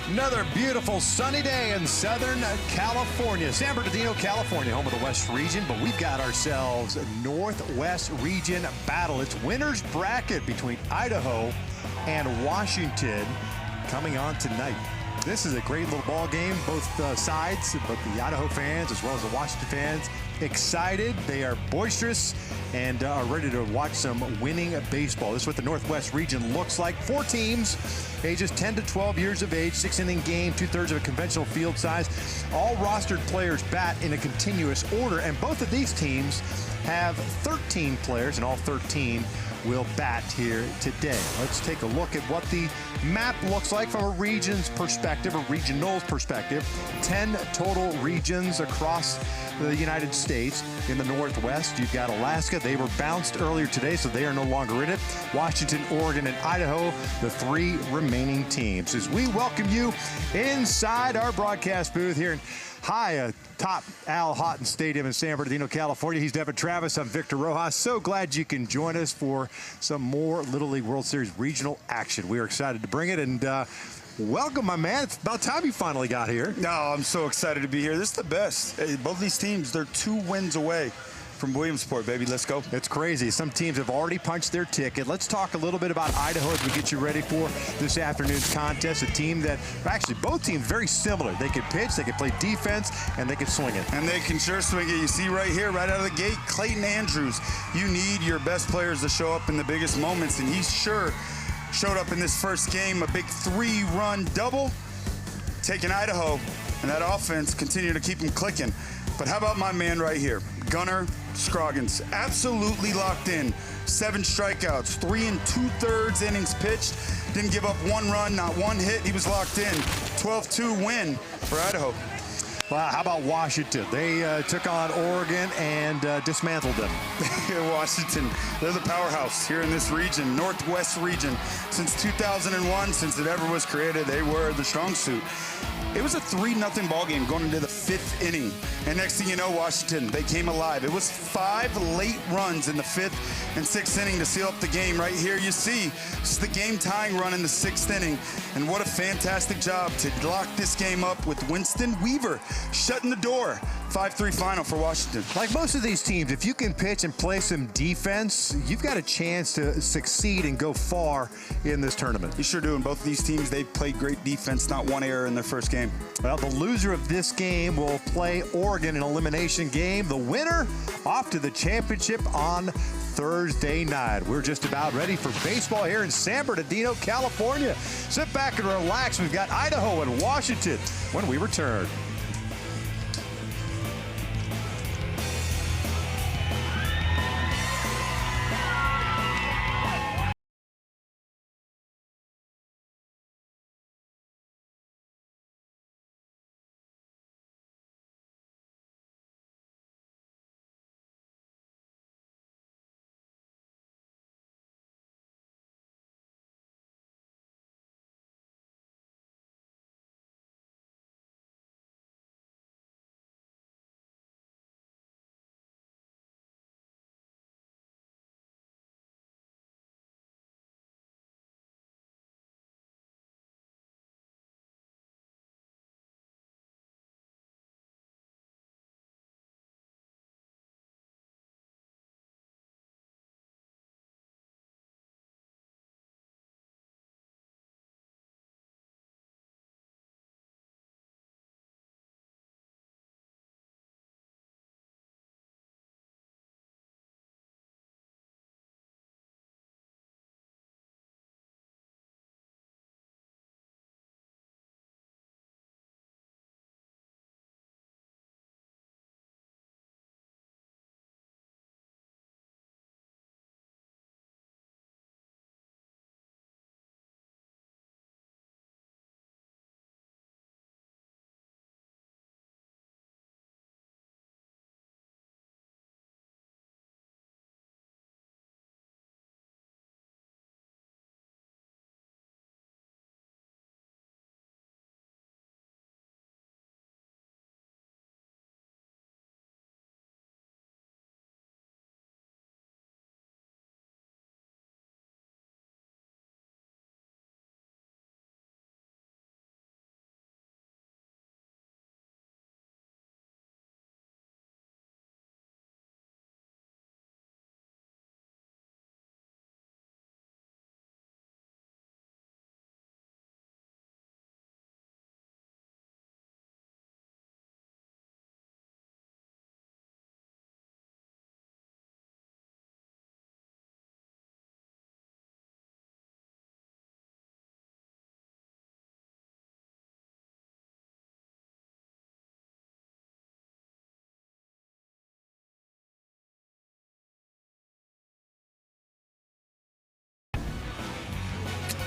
Another beautiful sunny day in Southern California. San Bernardino, California, home of the West region, but we've got ourselves a Northwest region battle. It's winner's bracket between Idaho and Washington coming on tonight. This is a great little ball game. Both sides, both the Idaho fans as well as the Washington fans, excited. They are boisterous and are ready to watch some winning baseball. This is what the Northwest region looks like. 4 teams, ages 10 to 12 years of age, 6-inning game, 2/3 of a conventional field size. All rostered players bat in a continuous order, and both of these teams have 13 players, and all 13 will bat here today. Let's take a look at what the map looks like from a region's perspective, a regional's perspective. 10 total regions across the United States. In the Northwest, you've got Alaska. They were bounced earlier today, so they are no longer in it. Washington, Oregon, and Idaho, the 3 remaining teams. As we welcome you inside our broadcast booth here in top Al Houghton Stadium in San Bernardino, California. He's Devin Travis. I'm Victor Rojas. So glad you can join us for some more Little League World Series regional action. We are excited to bring it, and welcome, my man. It's about time you finally got here. No, I'm so excited to be here. This is the best. Hey, both these teams, they're 2 wins away from Williamsport, baby. Let's go. It's crazy. Some teams have already punched their ticket. Let's talk a little bit about Idaho as we get you ready for this afternoon's contest. A team that, actually, both teams very similar. They can pitch, they can play defense, and they can swing it. And they can sure swing it. You see right here, right out of the gate, Clayton Andrews. You need your best players to show up in the biggest moments, and he sure showed up in this first game. A big 3-run double, taking Idaho, and that offense continued to keep them clicking. But how about my man right here, Gunnar Scroggins, absolutely locked in. 7 strikeouts, 3 2/3 innings pitched. Didn't give up 1 run, not 1 hit. He was locked in. 12-2 win for Idaho. Wow, how about Washington? They took on Oregon and dismantled them. Washington, they're the powerhouse here in this region, Northwest region. Since 2001, since it ever was created, they were the strong suit. It was a 3-0 ball game going into the 5th inning. And next thing you know, Washington, they came alive. It was 5 late runs in the 5th and 6th inning to seal up the game. Right here you see, this is the game-tying run in the 6th inning. And what a fantastic job to lock this game up with Winston Weaver shutting the door. 5-3 final for Washington. Like most of these teams, if you can pitch and play some defense, you've got a chance to succeed and go far in this tournament. You sure do. And both of these teams, they've played great defense, not 1 error in their first game. Well, the loser of this game will play Oregon in an elimination game. The winner off to the championship on Thursday night. We're just about ready for baseball here in San Bernardino, California. Sit back and relax. We've got Idaho and Washington when we return.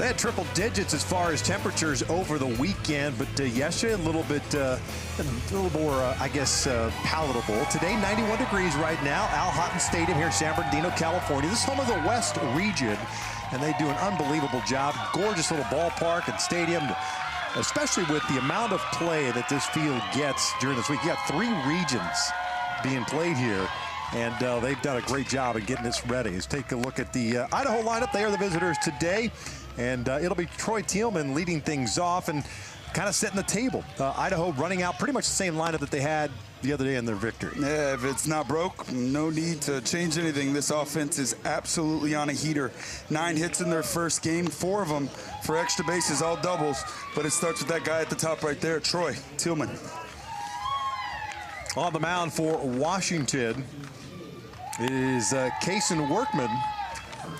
They had triple digits as far as temperatures over the weekend, but yesterday a little more, I guess, palatable. Today, 91 degrees right now. Al Houghton Stadium here in San Bernardino, California. This is home of the West region, and they do an unbelievable job. Gorgeous little ballpark and stadium, especially with the amount of play that this field gets during this week. You got 3 regions being played here, and they've done a great job in getting this ready. Let's take a look at the Idaho lineup. They are the visitors today, and it'll be Troy Thielman leading things off and kind of setting the table. Idaho running out pretty much the same lineup that they had the other day in their victory. Yeah, if it's not broke, no need to change anything. This offense is absolutely on a heater. 9 hits in their first game, 4 of them for extra bases, all doubles. But it starts with that guy at the top right there, Troy Thielman. On the mound for Washington is Kaysen Workman,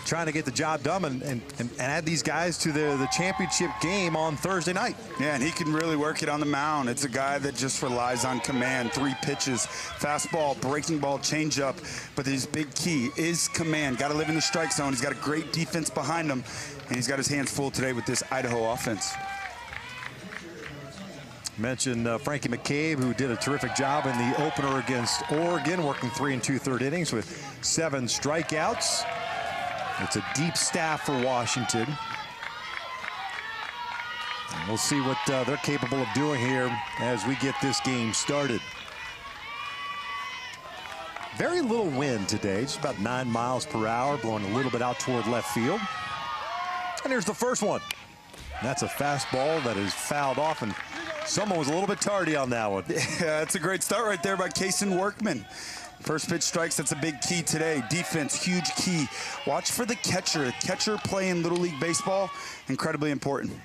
trying to get the job done and add these guys to the championship game on Thursday night. Yeah, and he can really work it on the mound. It's a guy that just relies on command. 3 pitches, fastball, breaking ball, changeup. But his big key is command. Got to live in the strike zone. He's got a great defense behind him, and he's got his hands full today with this Idaho offense. Mentioned Frankie McCabe, who did a terrific job in the opener against Oregon, working 3 2/3 innings with 7 strikeouts. It's a deep staff for Washington. And we'll see what they're capable of doing here as we get this game started. Very little wind today, just about 9 miles per hour, blowing a little bit out toward left field. And here's the first one. That's a fastball that is fouled off, and someone was a little bit tardy on that one. Yeah, that's a great start right there by Kaysen Workman. First pitch strikes, that's a big key today. Defense, huge key. Watch for the catcher. The catcher play in Little League Baseball, incredibly important.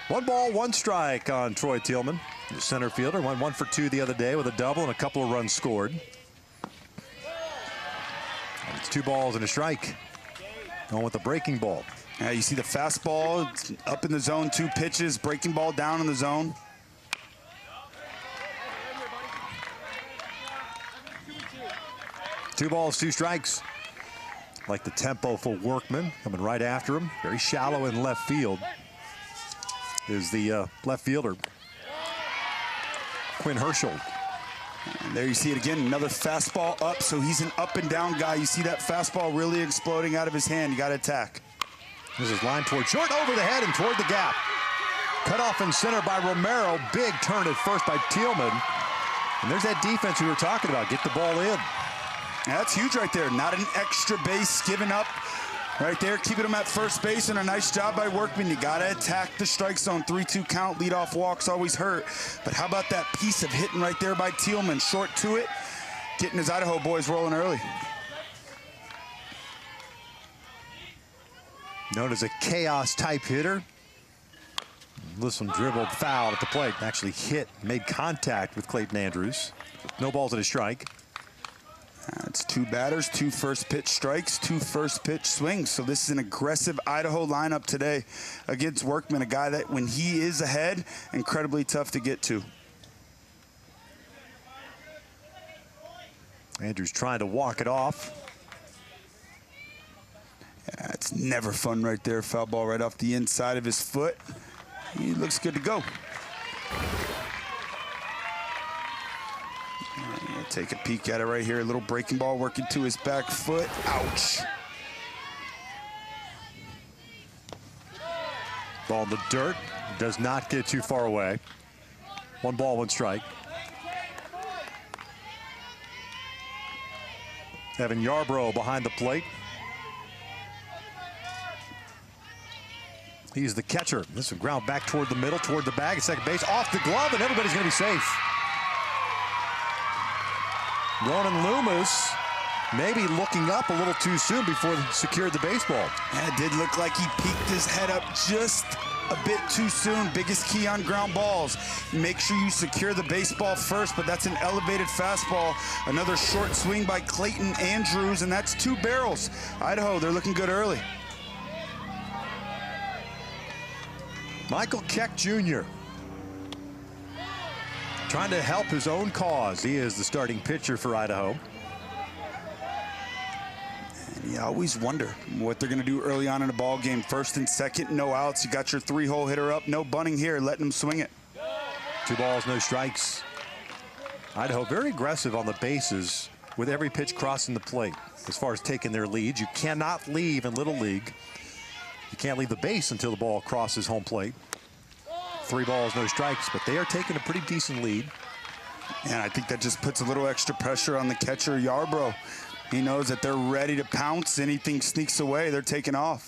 1 ball, 1 strike on Troy Thielman. The center fielder went 1 for 2 the other day with a double and a couple of runs scored. And it's 2 balls and a strike. Going with the breaking ball. Yeah, you see the fastball up in the zone, 2 pitches, breaking ball down in the zone. Two balls, 2 strikes. Like the tempo for Workman, coming right after him. Very shallow in left field is the left fielder, Quinn Herschel. And there you see it again, another fastball up, so he's an up and down guy. You see that fastball really exploding out of his hand. You got to attack. This is line toward short, over the head and toward the gap. Cut off in center by Romero. Big turn at first by Thielman. And there's that defense we were talking about. Get the ball in. Yeah, that's huge right there. Not an extra base given up right there. Keeping him at first base, and a nice job by Workman. You got to attack the strike zone. 3-2 count. Leadoff walks always hurt. But how about that piece of hitting right there by Thielman? Short to it. Getting his Idaho boys rolling early. Known as a chaos-type hitter. This one dribbled foul at the plate. Actually hit, made contact with Clayton Andrews. No balls and a strike. That's 2 batters, 2 first pitch strikes, 2 first pitch swings. So this is an aggressive Idaho lineup today against Workman, a guy that when he is ahead, incredibly tough to get to. Andrews trying to walk it off. Yeah, it's never fun right there. Foul ball right off the inside of his foot. He looks good to go. Take a peek at it right here. A little breaking ball working to his back foot. Ouch. Ball in the dirt. Does not get too far away. 1 ball, 1 strike. Evan Yarbrough behind the plate. He's the catcher. This will ground back toward the middle, toward the bag at second base. Off the glove, and everybody's going to be safe. Ronan Loomis maybe looking up a little too soon before he secured the baseball. Yeah, it did look like he peeked his head up just a bit too soon. Biggest key on ground balls. Make sure you secure the baseball first, but that's an elevated fastball. Another short swing by Clayton Andrews, and that's 2 barrels. Idaho, they're looking good early. Michael Keck Jr. trying to help his own cause. He is the starting pitcher for Idaho. You always wonder what they're going to do early on in a ball game. First and second, no outs. You got your 3-hole hitter up. No bunting here, letting them swing it. 2 balls, no strikes. Idaho very aggressive on the bases with every pitch crossing the plate. As far as taking their leads, you cannot leave in Little League. You can't leave the base until the ball crosses home plate. 3 balls, no strikes, but they are taking a pretty decent lead. And I think that just puts a little extra pressure on the catcher, Yarbrough. He knows that they're ready to pounce. Anything sneaks away, they're taking off.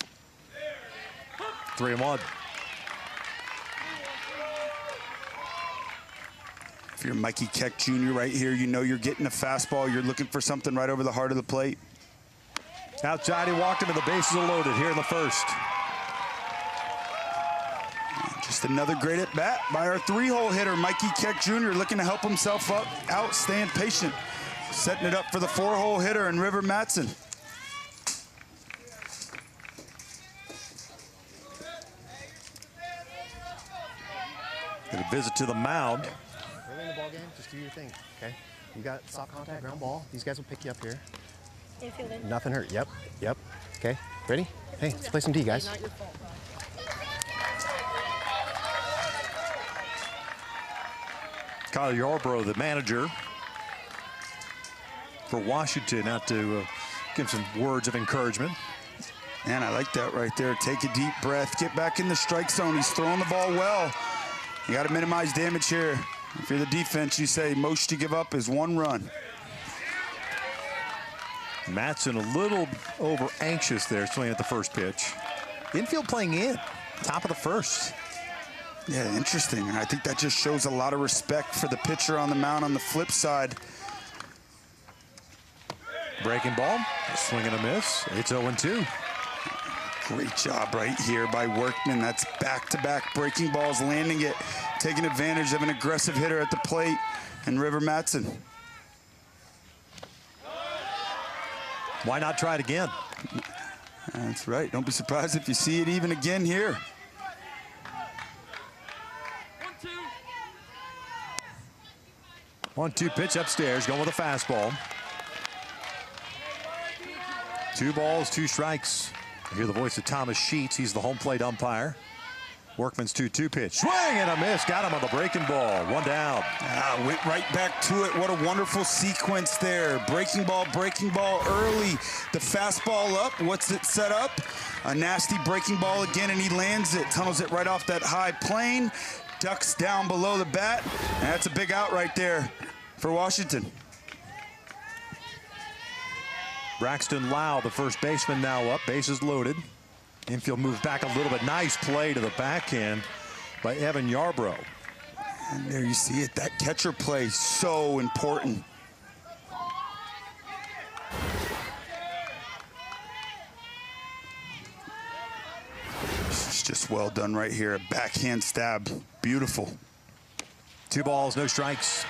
3-1. If you're Mikey Keck Jr. right here, you know you're getting a fastball. You're looking for something right over the heart of the plate. Outside, he walked him, and the bases are loaded here in the first. Just another great at bat by our 3-hole hitter, Mikey Keck Jr., looking to help himself out, staying patient. Setting it up for the 4-hole hitter and River Matson. Gonna visit to the mound. Early in the ball game, just do your thing, okay? You got soft contact, ground ball. These guys will pick you up here. Infielding. Nothing hurt. Yep. Okay, ready? Hey, let's play some D, guys. Not your fault. Kyle Yarbrough, the manager for Washington, out to give some words of encouragement. Man, I like that right there. Take a deep breath. Get back in the strike zone. He's throwing the ball well. You got to minimize damage here. If you're the defense, you say most you give up is 1 run. Matson a little over anxious there, swinging at the first pitch. Infield playing in, top of the first. Yeah, interesting. I think that just shows a lot of respect for the pitcher on the mound on the flip side. Breaking ball, a swing and a miss. It's 0-2. Great job right here by Workman. That's back-to-back breaking balls, landing it, taking advantage of an aggressive hitter at the plate, and River Matson. Why not try it again? That's right. Don't be surprised if you see it even again here. 1-2 pitch upstairs, going with a fastball. 2 balls, 2 strikes. You hear the voice of Thomas Sheets. He's the home plate umpire. Workman's 2-2 pitch. Swing and a miss. Got him on the breaking ball. 1 down. Went right back to it. What a wonderful sequence there. Breaking ball early. The fastball up. What's it set up? A nasty breaking ball again, and he lands it. Tunnels it right off that high plane. Ducks down below the bat. And that's a big out right there for Washington. Braxton Lau, the first baseman, now up. Bases loaded. Infield moves back a little bit. Nice play to the backhand by Evan Yarbrough. And there you see it. That catcher play, so important. This is just well done right here. A backhand stab. Beautiful. 2 balls, no strikes.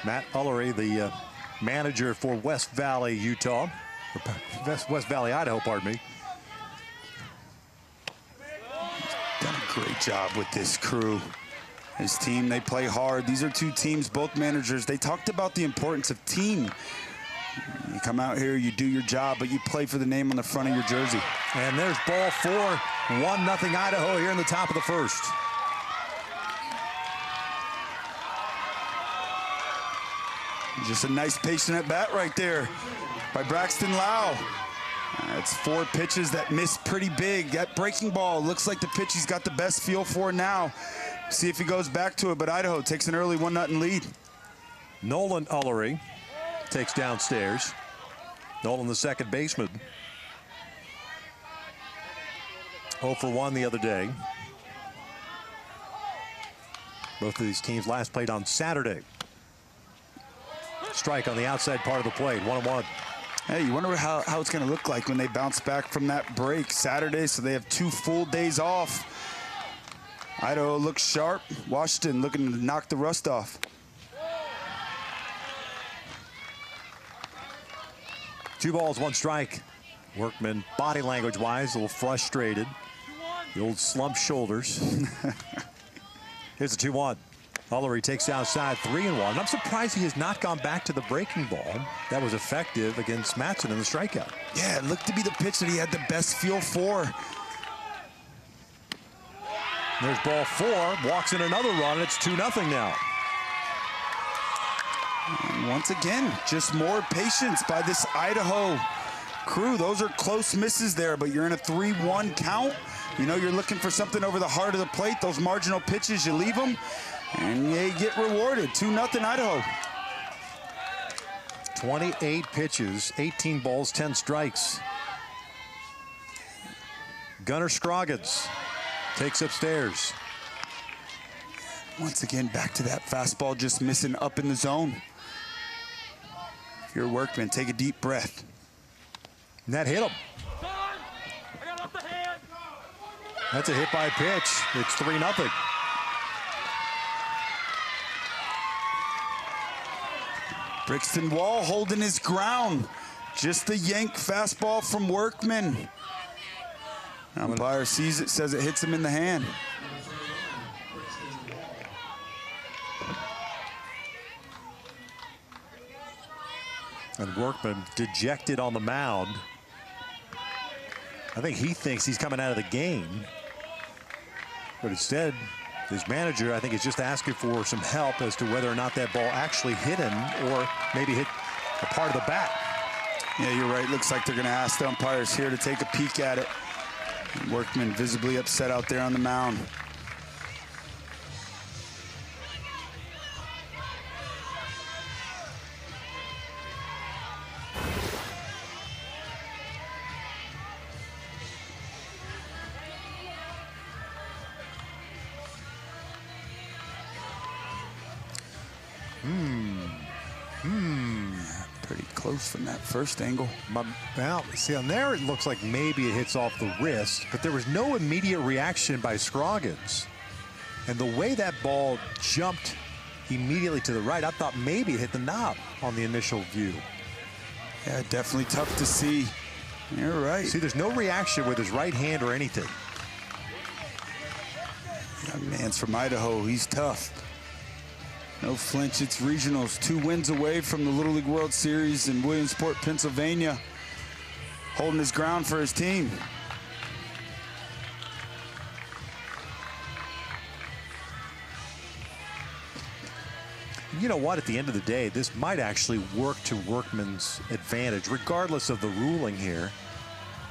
Matt Ullery, the manager for West Valley, Utah. West Valley, Idaho, pardon me. Done a great job with this crew. His team, they play hard. These are 2 teams, both managers. They talked about the importance of team. You come out here, you do your job, but you play for the name on the front of your jersey. And there's ball 4, 1-0 Idaho here in the top of the first. Just a nice patient at bat right there by Braxton Lau. It's 4 pitches that missed pretty big. That breaking ball looks like the pitch he's got the best feel for now. See if he goes back to it, but Idaho takes an early 1-0 lead. Nolan Ullery takes downstairs. Nolan, the second baseman. 0 for 1 the other day. Both of these teams last played on Saturday. Strike on the outside part of the plate, 1-1. Hey, you wonder how it's going to look like when they bounce back from that break Saturday, so they have 2 full days off. Idaho looks sharp. Washington looking to knock the rust off. 2 balls, 1 strike. Workman, body language-wise, a little frustrated. The old slumped shoulders. Here's the 2-1. Ullery takes outside 3-1. I'm surprised he has not gone back to the breaking ball. That was effective against Matson in the strikeout. Yeah, it looked to be the pitch that he had the best feel for. There's ball 4, walks in another run, and it's 2-0 now. And once again, just more patience by this Idaho crew. Those are close misses there, but you're in a 3-1 count. You know you're looking for something over the heart of the plate. Those marginal pitches, you leave them, and you get rewarded. 2-0 Idaho. 28 pitches, 18 balls, 10 strikes. Gunnar Scroggins takes upstairs. Once again, back to that fastball just missing up in the zone. If you're a Workman, take a deep breath. And that hit him. That's a hit by pitch. It's 3-0. Brixton Wall holding his ground. Just the yank fastball from Workman. Umpire sees it, says it hits him in the hand. And Workman dejected on the mound. I think he thinks he's coming out of the game. But instead, his manager, I think, is just asking for some help as to whether or not that ball actually hit him or maybe hit a part of the bat. Yeah, you're right. Looks like they're going to ask the umpires here to take a peek at it. Workman visibly upset out there on the mound. Pretty close from that first angle. Well, see, on there it looks like maybe it hits off the wrist, but there was no immediate reaction by Scroggins. And the way that ball jumped immediately to the right, I thought maybe it hit the knob on the initial view. Yeah, definitely tough to see. You're right. See, there's no reaction with his right hand or anything. Young man's from Idaho. He's tough. No flinch. It's regionals. 2 wins away from the Little League World Series in Williamsport, Pennsylvania. Holding his ground for his team. You know what? At the end of the day, this might actually work to Workman's advantage, regardless of the ruling here.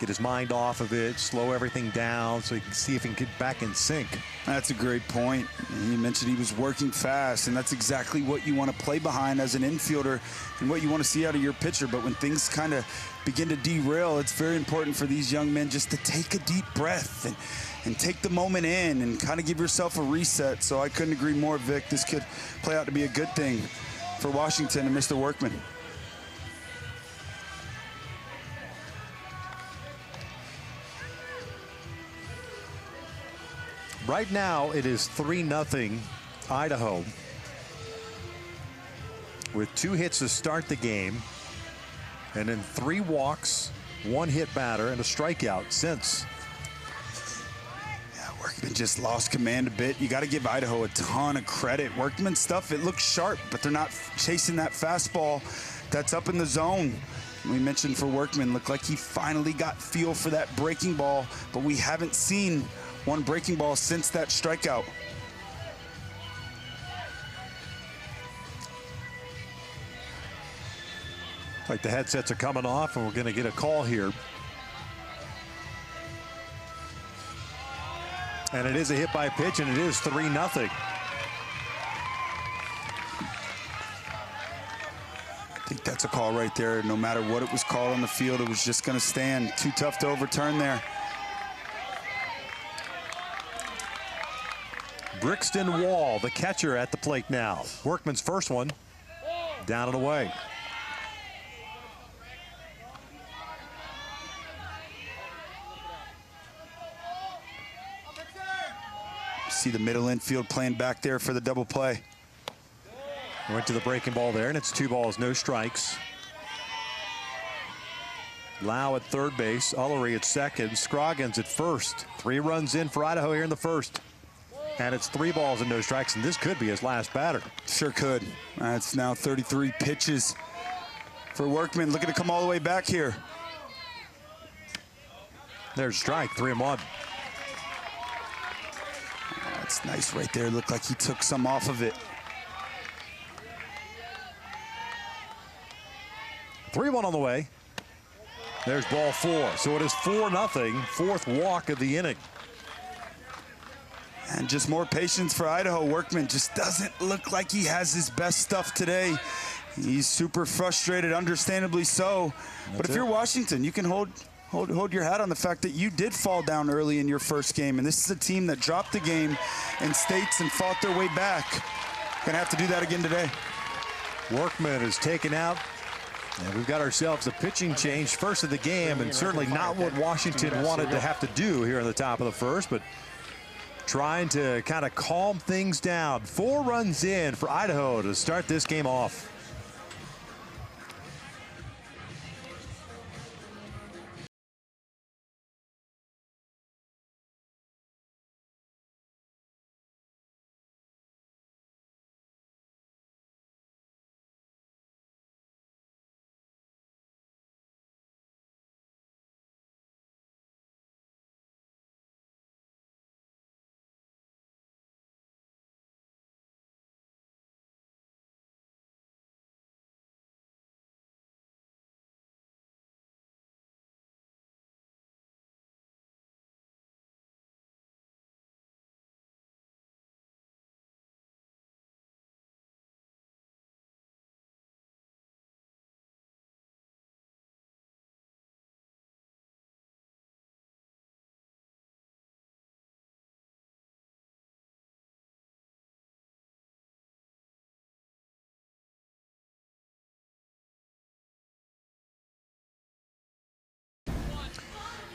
Get his mind off of it, slow everything down so he can see if he can get back in sync. That's a great point. You mentioned he was working fast, and that's exactly what you want to play behind as an infielder and what you want to see out of your pitcher. But when things kind of begin to derail, it's very important for these young men just to take a deep breath and take the moment in and kind of give yourself a reset. So I couldn't agree more, Vic. This could play out to be a good thing for Washington and Mr. Workman. Right now, it is 3-0 Idaho with 2 hits to start the game, and then 3 walks, 1 hit batter, and a strikeout since. Yeah, Workman just lost command a bit. You got to give Idaho a ton of credit. Workman stuff, it looks sharp, but they're not chasing that fastball that's up in the zone. We mentioned for Workman, looked like he finally got feel for that breaking ball, but we haven't seen one breaking ball since that strikeout. Like the headsets are coming off, and we're going to get a call here. And it is a hit by pitch, and it is 3-0. I think that's a call right there. No matter what it was called on the field, it was just going to stand. Too tough to overturn there. Brixton Wall, the catcher, at the plate now. Workman's first one, down and away. See the middle infield playing back there for the double play. Went to the breaking ball there, and it's 2 balls, no strikes. Lau at third base, Ullery at second, Scroggins at first. 3 runs in for Idaho here in the first. And it's 3 balls and no strikes, and this could be his last batter. Sure could. It's now 33 pitches for Workman, looking to come all the way back here. There's a strike, 3-1. That's nice right there. Looked like he took some off of it. 3-1 on the way. There's ball 4. So it is 4-0, fourth walk of the inning. And just more patience for Idaho. Workman just doesn't look like he has his best stuff today. He's super frustrated, understandably so. But if you're Washington, you can hold your hat on the fact that you did fall down early in your first game. And this is a team that dropped the game in States and fought their way back. Gonna have to do that again today. Workman is taken out. And we've got ourselves a pitching change first of the game, and certainly not what Washington wanted to have to do here in the top of the first, but trying to kind of calm things down. 4 runs in for Idaho to start this game off.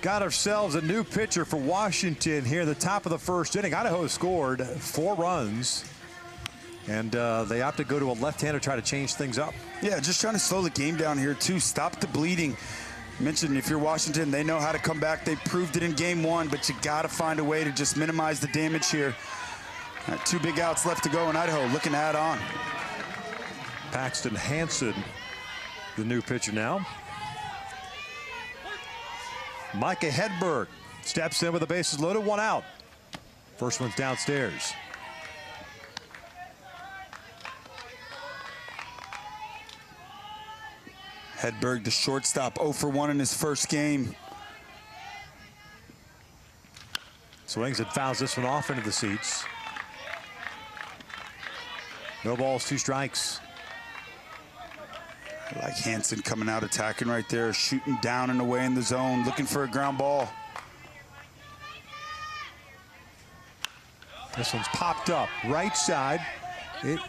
Got ourselves a new pitcher for Washington here at the top of the first inning. Idaho scored 4 runs, and they opt to go to a left-hander, try to change things up. Yeah, just trying to slow the game down here, too. Stop the bleeding. Mentioned if you're Washington, they know how to come back. They proved it in game 1, but you got to find a way to just minimize the damage here. 2 big outs left to go, and Idaho looking to add on. Paxton Hansen, the new pitcher now. Micah Hedberg steps in with the bases loaded, 1 out. First one's downstairs. Hedberg, the shortstop, 0 for 1 in his first game. Swings and fouls this one off into the seats. No balls, 2 strikes. I like Hansen coming out attacking right there, shooting down and away in the zone, looking for a ground ball. This one's popped up right side. And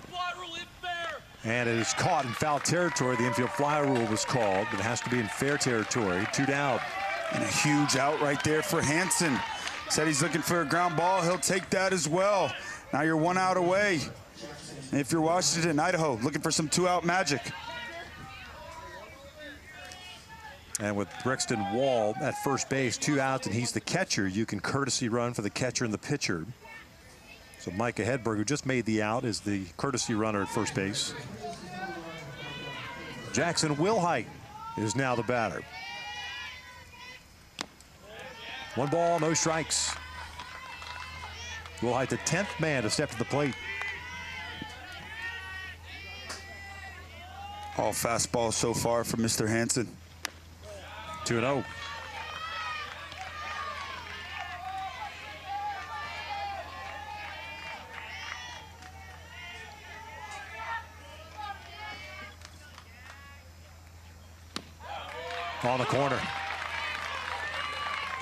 it is caught in foul territory. The infield fly rule was called, but it has to be in fair territory. 2 down. And a huge out right there for Hansen. Said he's looking for a ground ball. He'll take that as well. Now you're 1 out away. And if you're Washington, Idaho, looking for some 2-out magic. And with Brixton Wall at first base, 2 outs, and he's the catcher, you can courtesy run for the catcher and the pitcher. So Micah Hedberg, who just made the out, is the courtesy runner at first base. Jackson Wilhite is now the batter. 1 ball, no strikes. Wilhite, the 10th man to step to the plate. All fastballs so far from Mr. Hansen. 2-0. On the corner.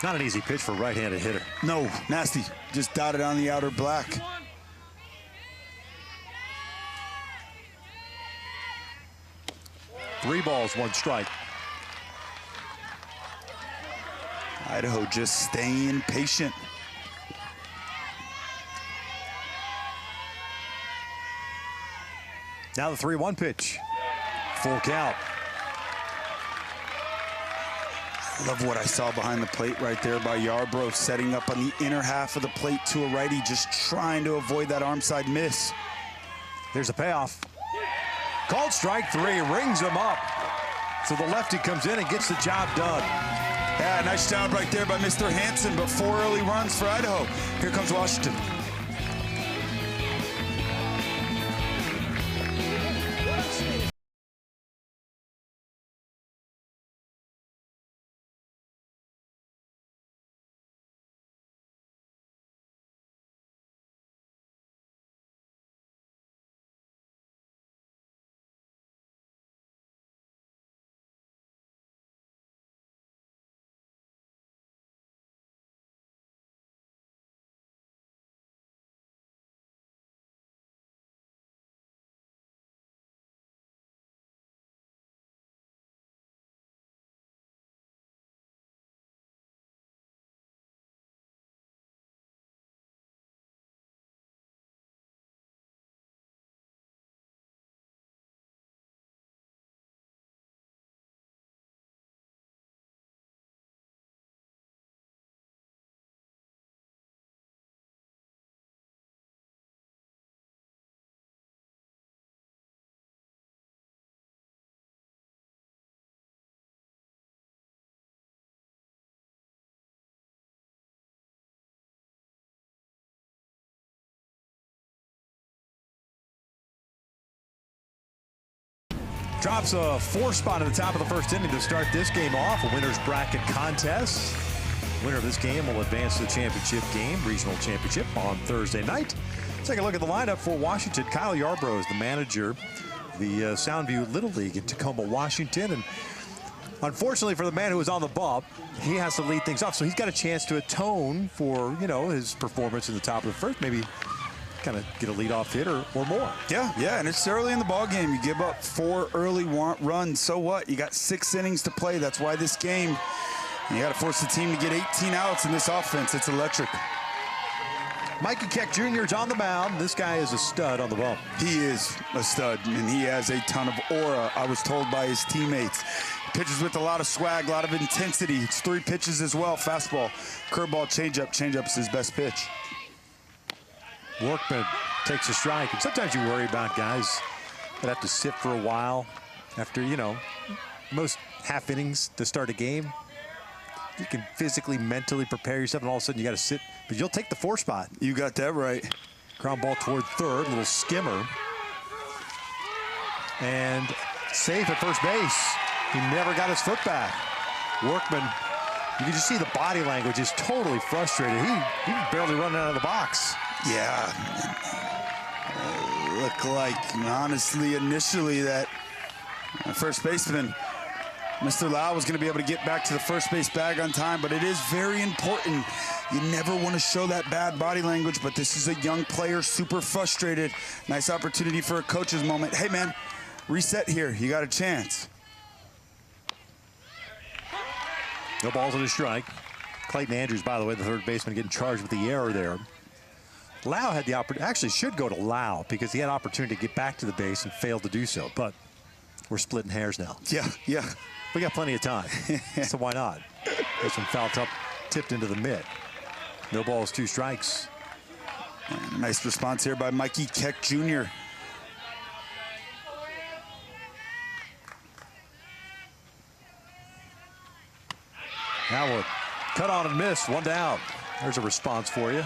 Not an easy pitch for a right-handed hitter. No, nasty. Just dotted on the outer black. Three balls, 1 strike. Idaho just staying patient. Now the 3-1 pitch. Full count. I love what I saw behind the plate right there by Yarbrough, setting up on the inner half of the plate to a righty, just trying to avoid that arm side miss. Here's a payoff. Called strike 3, rings him up. So the lefty comes in and gets the job done. Yeah, nice job right there by Mr. Hansen, but 4 early runs for Idaho. Here comes Washington. Drops a 4 spot at the top of the first inning to start this game off. A winner's bracket contest. Winner of this game will advance to the championship game, regional championship, on Thursday night. Let's take a look at the lineup for Washington. Kyle Yarbrough is the manager, the Soundview Little League in Tacoma, Washington. And unfortunately for the man who was on the bump, he has to lead things off. So he's got a chance to atone for, you know, his performance in the top of the first. Maybe kind of get a leadoff hit or more. Yeah, and it's early in the ball game. You give up 4 early runs. So what? You got 6 innings to play. That's why this game, you got to force the team to get 18 outs in this offense. It's electric. Mikey Keck Jr. is on the mound. This guy is a stud on the bump. He is a stud, and he has a ton of aura, I was told by his teammates. Pitches with a lot of swag, a lot of intensity. It's 3 pitches as well. Fastball, curveball, changeup. Changeup is his best pitch. Workman takes a strike. And sometimes you worry about guys that have to sit for a while after, you know, most half innings to start a game. You can physically, mentally prepare yourself, and all of a sudden you got to sit. But you'll take the 4 spot. You got that right. Ground ball toward third, little skimmer. And safe at first base. He never got his foot back. Workman, you can just see the body language is totally frustrated. He barely running out of the box. Yeah. Looked like, honestly, initially that first baseman, Mr. Lau, was going to be able to get back to the first base bag on time, but it is very important. You never want to show that bad body language, but this is a young player, super frustrated. Nice opportunity for a coach's moment. Hey, man, reset here. You got a chance. No balls on a strike. Clayton Andrews, by the way, the third baseman, getting charged with the error there. Lau had the opportunity, actually should go to Lau because he had opportunity to get back to the base and failed to do so, but we're splitting hairs now. Yeah. We got plenty of time, so why not? This one fouled up, tipped into the mid. No balls, 2 strikes. And nice response here by Mikey Keck Jr. Now a cut on and miss, 1 down. There's a response for you.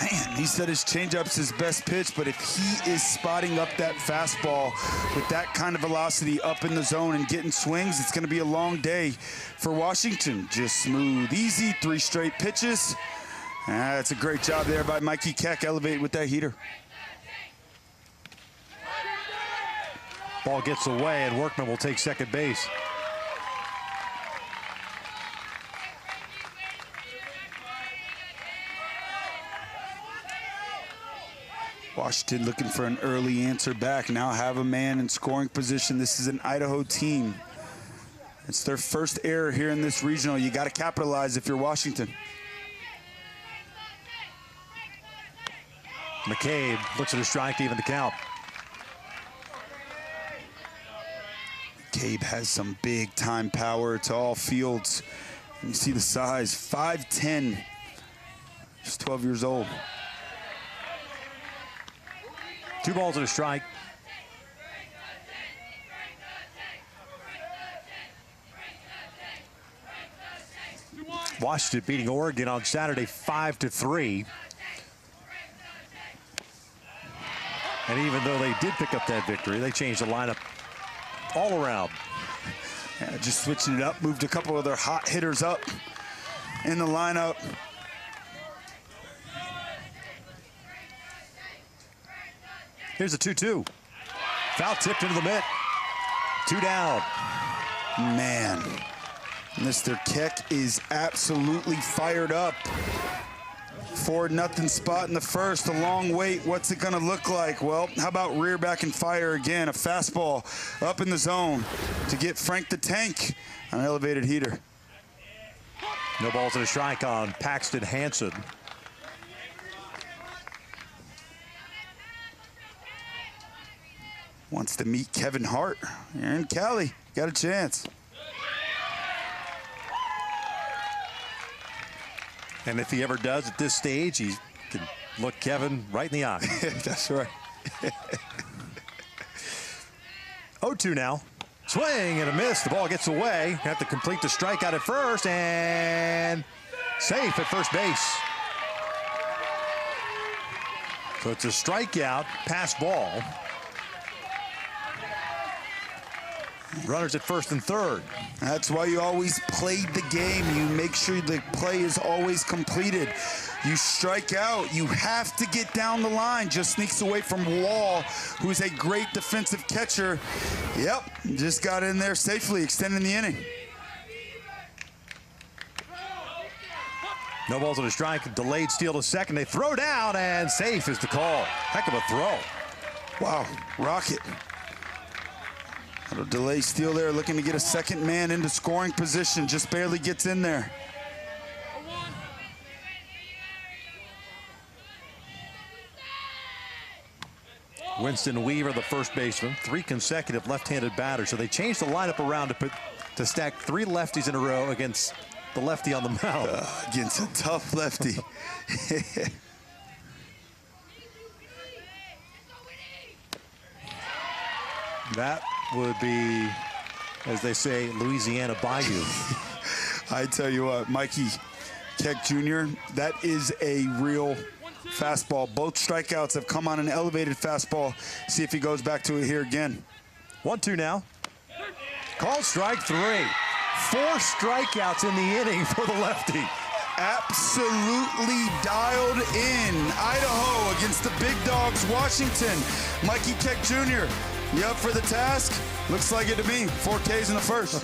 Man, he said his changeup's his best pitch, but if he is spotting up that fastball with that kind of velocity up in the zone and getting swings, it's going to be a long day for Washington. Just smooth, easy, 3 straight pitches. That's a great job there by Mikey Keck, elevate with that heater. Ball gets away, and Workman will take second base. Washington looking for an early answer back. Now have a man in scoring position. This is an Idaho team. It's their first error here in this regional. You got to capitalize if you're Washington. McCabe looks at a strike to even the count. Gabe has some big time power to all fields. And you see the size, 5'10", just 12 years old. 2 balls and a strike. Washington beating Oregon on Saturday 5-3. And even though they did pick up that victory, they changed the lineup all around. Yeah, just switching it up, moved a couple of their hot hitters up in the lineup. Here's a 2-2. Foul tipped into the mitt. 2 down. Man, Mr. Keck is absolutely fired up. 4-0 spot in the first, a long wait. What's it gonna look like? Well, how about rear back and fire again? A fastball up in the zone to get Frank the Tank an elevated heater. No balls and a strike on Paxton Hansen. Wants to meet Kevin Hart. Aaron Cali got a chance. And if he ever does at this stage, he can look Kevin right in the eye. That's right. 0-2 now. Swing and a miss. The ball gets away. Have to complete the strikeout at first, and safe at first base. So it's a strikeout, pass ball. Runners at first and third. That's why you always played the game. You make sure the play is always completed. You strike out, you have to get down the line. Just sneaks away from Wall, who's a great defensive catcher. Yep, just got in there safely, extending the inning. No balls on a strike, delayed steal to second. They throw down, and safe is the call. Heck of a throw. Wow, Rocket. A delay steal there, looking to get a second man into scoring position. Just barely gets in there. Winston Weaver, the first baseman, 3 consecutive left-handed batters. So they changed the lineup around to stack 3 lefties in a row against the lefty on the mound. Against a tough lefty. That would be, as they say, Louisiana Bayou. I tell you what, Mikey Keck Jr., that is a real fastball. Both strikeouts have come on an elevated fastball. See if he goes back to it here again. 1-2 now. Call strike 3. 4 strikeouts in the inning for the lefty. Absolutely dialed in. Idaho against the big dogs, Washington. Mikey Keck Jr., you up for the task? Looks like it to me. 4 Ks in the first.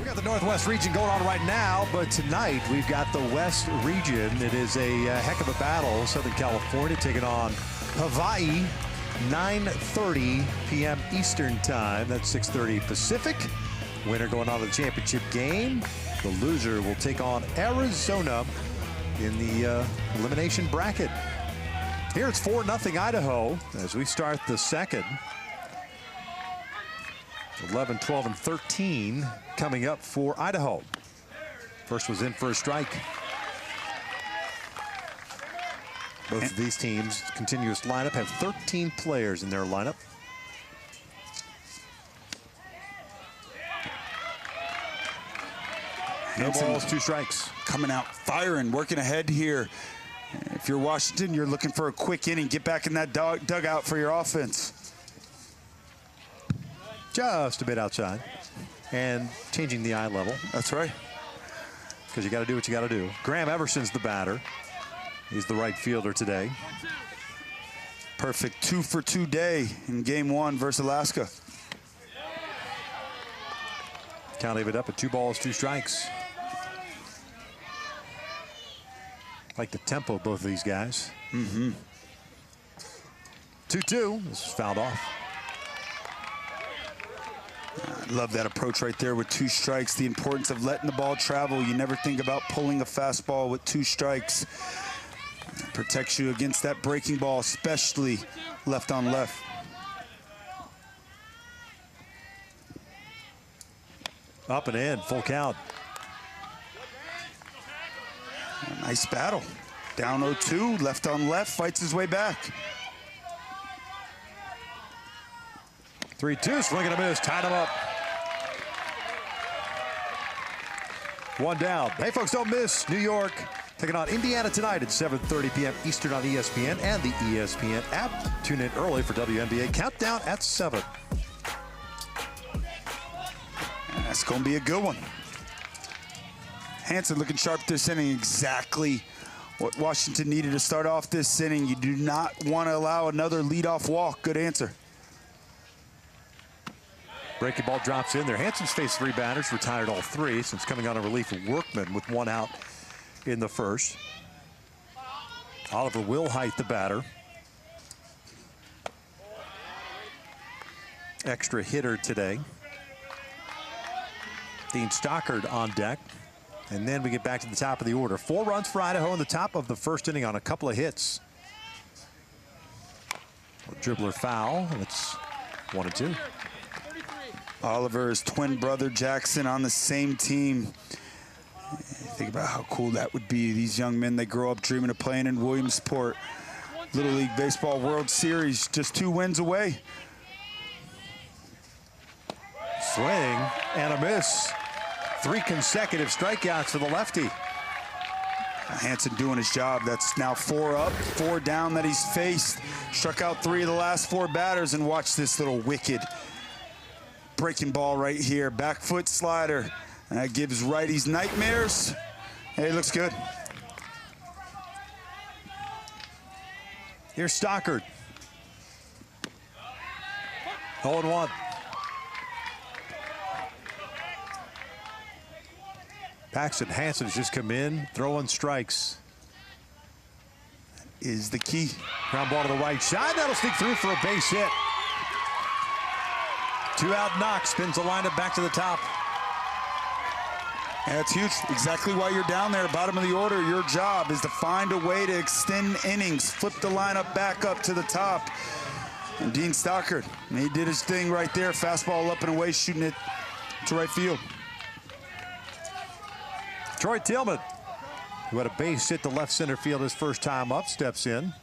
got the Northwest region going on right now, but tonight we've got the West region. It is a heck of a battle. Southern California taking on Hawaii, 9:30 p.m. Eastern time. That's 6:30 Pacific. Winner going on to the championship game. The loser will take on Arizona in the elimination bracket. Here it's 4-0 Idaho as we start the second. 11, 12, and 13 coming up for Idaho. First was in for a strike. Both of these teams, continuous lineup, have 13 players in their lineup. No balls, 2 strikes. Coming out firing, working ahead here. If you're Washington, you're looking for a quick inning. Get back in that dugout for your offense. Just a bit outside. And changing the eye level. That's right. Because you got to do what you got to do. Graham Everson's the batter. He's the right fielder today. Perfect 2-for-2 day in game 1 versus Alaska. Count leave it up at 2 balls, 2 strikes. Like the tempo of both of these guys. 2-2. This is fouled off. I love that approach right there with 2 strikes. The importance of letting the ball travel. You never think about pulling a fastball with 2 strikes. It protects you against that breaking ball, especially left on left. Up and in, full count. Nice battle. Down 0-2, left on left, fights his way back. 3-2, swing and a miss, tied him up. 1 down. Hey, folks, don't miss New York taking on Indiana tonight at 7:30 p.m. Eastern on ESPN and the ESPN app. Tune in early for WNBA Countdown at 7. That's going to be a good one. Hansen looking sharp this inning, exactly what Washington needed to start off this inning. You do not want to allow another leadoff walk. Good answer. Breaking ball drops in there. Hansen's faced 3 batters, retired all 3 since coming on a relief of Workman with 1 out in the first. Oliver Wilhite, the batter. Extra hitter today. Dean Stockard on deck. And then we get back to the top of the order. 4 runs for Idaho in the top of the first inning on a couple of hits. A dribbler foul. That's 1-2. Oliver's twin brother Jackson on the same team. Think about how cool that would be. These young men, they grow up dreaming of playing in Williamsport. Little League Baseball World Series, just 2 wins away. Swing and a miss. 3 consecutive strikeouts for the lefty. Hansen doing his job. That's now 4 up, 4 down that he's faced. Struck out 3 of the last 4 batters, and watch this little wicked breaking ball right here. Back foot slider. And that gives righties nightmares. Hey, looks good. Here's Stockard. 0-1. Paxton Hansen's just come in, throwing strikes. Is the key. Ground ball to the right side. That'll sneak through for a base hit. 2-out knock, spins the lineup back to the top. Yeah, it's huge. Exactly why you're down there, bottom of the order. Your job is to find a way to extend innings, flip the lineup back up to the top. And Dean Stockard, he did his thing right there. Fastball up and away, shooting it to right field. Troy Tillman, who had a base hit to left center field his first time up, steps in.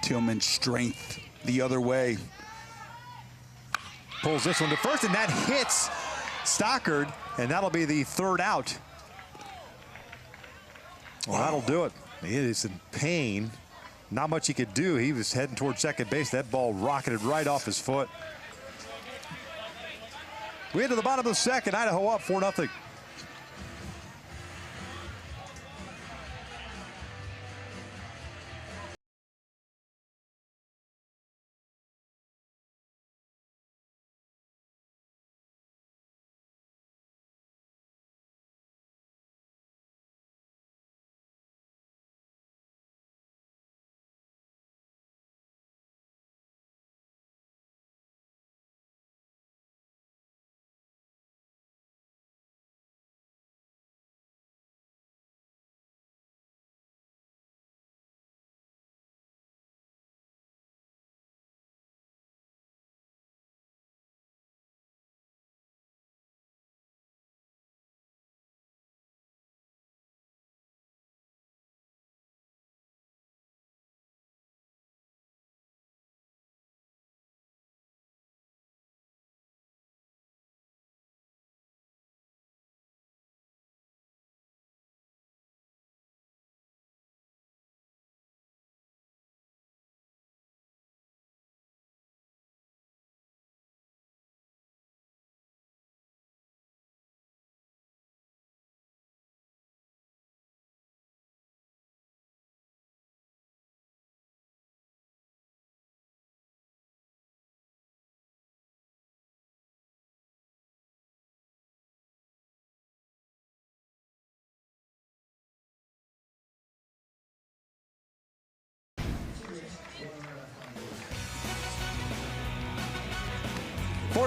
Tillman's strength the other way. Pulls this one to first, and that hits Stockard, and that'll be the 3rd out. Well, that'll do it. He is in pain. Not much he could do. He was heading towards second base. That ball rocketed right off his foot. We into the bottom of the second. Idaho up 4-0.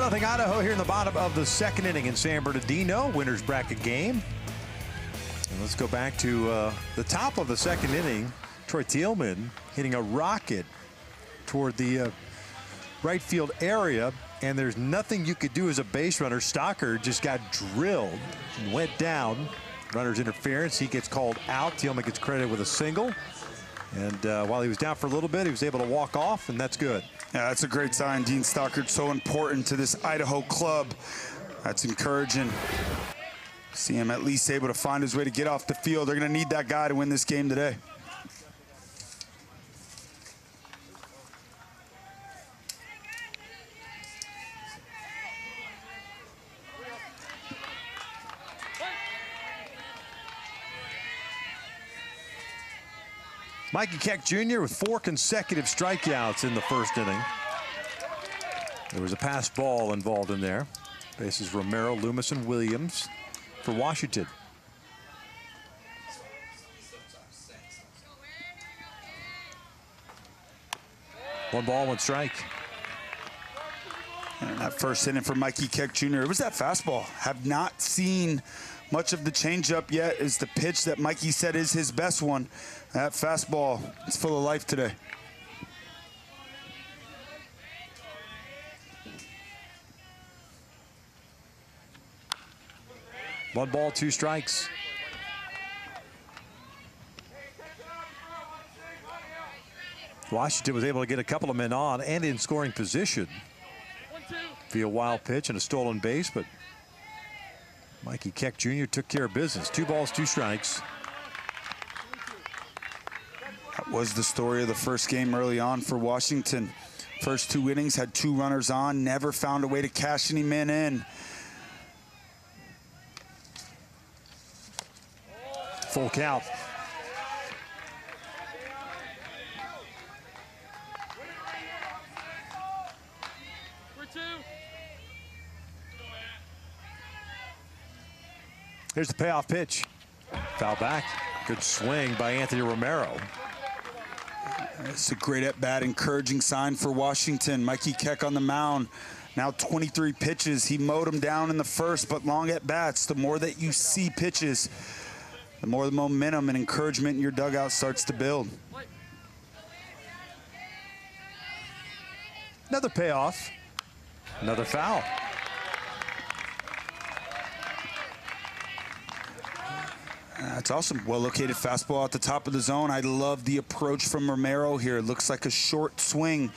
2-0 Idaho here in the bottom of the second inning in San Bernardino. Winners bracket game. And let's go back to the top of the second inning. Troy Thielman hitting a rocket toward the right field area, and there's nothing you could do as a base runner. Stocker just got drilled and went down. Runner's interference. He gets called out. Thielman gets credited with a single. And while he was down for a little bit, he was able to walk off, and that's good. Yeah, that's a great sign. Dean Stockard, so important to this Idaho club. That's encouraging. See him at least able to find his way to get off the field. They're going to need that guy to win this game today. Mikey Keck Jr. with 4 consecutive strikeouts in the first inning. There was a pass ball involved in there. Bases Romero, Loomis, and Williams for Washington. One ball, one strike. And that first inning for Mikey Keck Jr., it was that fastball. Have not seen much of the changeup yet. Is the pitch that Mikey said is his best one. That fastball is full of life today. One ball, 2 strikes. Washington was able to get a couple of men on and in scoring position via wild pitch and a stolen base, but Mikey Keck Jr. took care of business. 2 balls, 2 strikes. That was the story of the first game early on for Washington. First 2 innings had 2 runners on, never found a way to cash any men in. Full count. Here's the payoff pitch. Foul back. Good swing by Anthony Romero. It's a great at-bat, encouraging sign for Washington. Mikey Keck on the mound. Now 23 pitches. He mowed him down in the first, but long at-bats. The more that you see pitches, the more the momentum and encouragement in your dugout starts to build. Another payoff. Another foul. That's awesome. Well-located fastball at the top of the zone. I love the approach from Romero here. Looks like a short swing.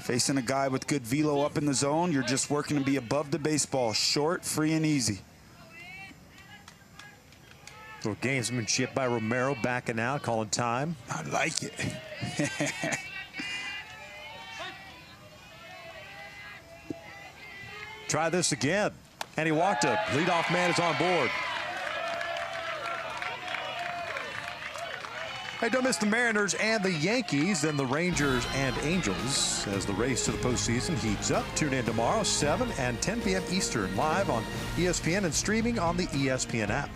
Facing a guy with good velo up in the zone, you're just working to be above the baseball. Short, free, and easy. Little gamesmanship by Romero, backing out, calling time. I like it. Try this again. And he walked up. Leadoff man is on board. Hey, don't miss the Mariners and the Yankees, then the Rangers and Angels as the race to the postseason heats up. Tune in tomorrow, 7 and 10 p.m. Eastern, live on ESPN and streaming on the ESPN app.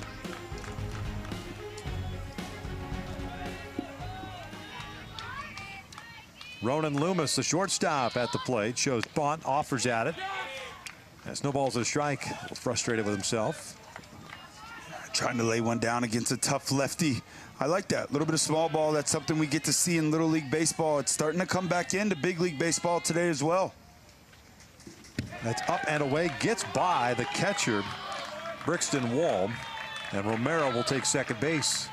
Ronan Loomis, the shortstop, at the plate, shows bunt, offers at it. As no balls a strike, a little frustrated with himself. Trying to lay one down against a tough lefty. I like that. A little bit of small ball. That's something we get to see in Little League Baseball. It's starting to come back into Big League Baseball today as well. That's up and away. Gets by the catcher, Brixton Wall. And Romero will take second base.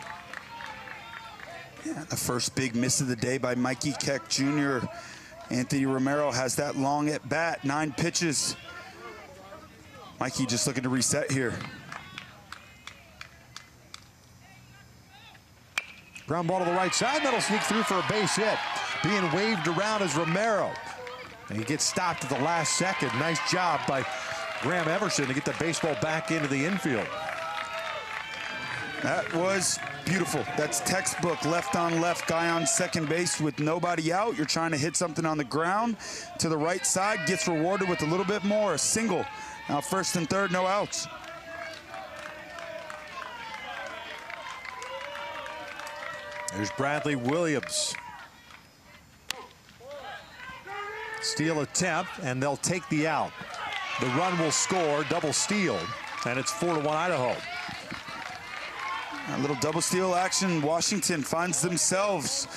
Yeah, the first big miss of the day by Mikey Keck Jr. Anthony Romero has that long at bat, 9 pitches. Mikey just looking to reset here. Ground ball to the right side. That'll sneak through for a base hit. Being waved around is Romero. And he gets stopped at the last second. Nice job by Graham Everson to get the baseball back into the infield. That was beautiful. That's textbook left on left, guy on second base with nobody out. You're trying to hit something on the ground to the right side, gets rewarded with a little bit more, a single. Now first and third, no outs. There's Bradley Williams. Steal attempt, and they'll take the out. The run will score, double steal, and it's 4-1 Idaho. A little double steal action. Washington finds themselves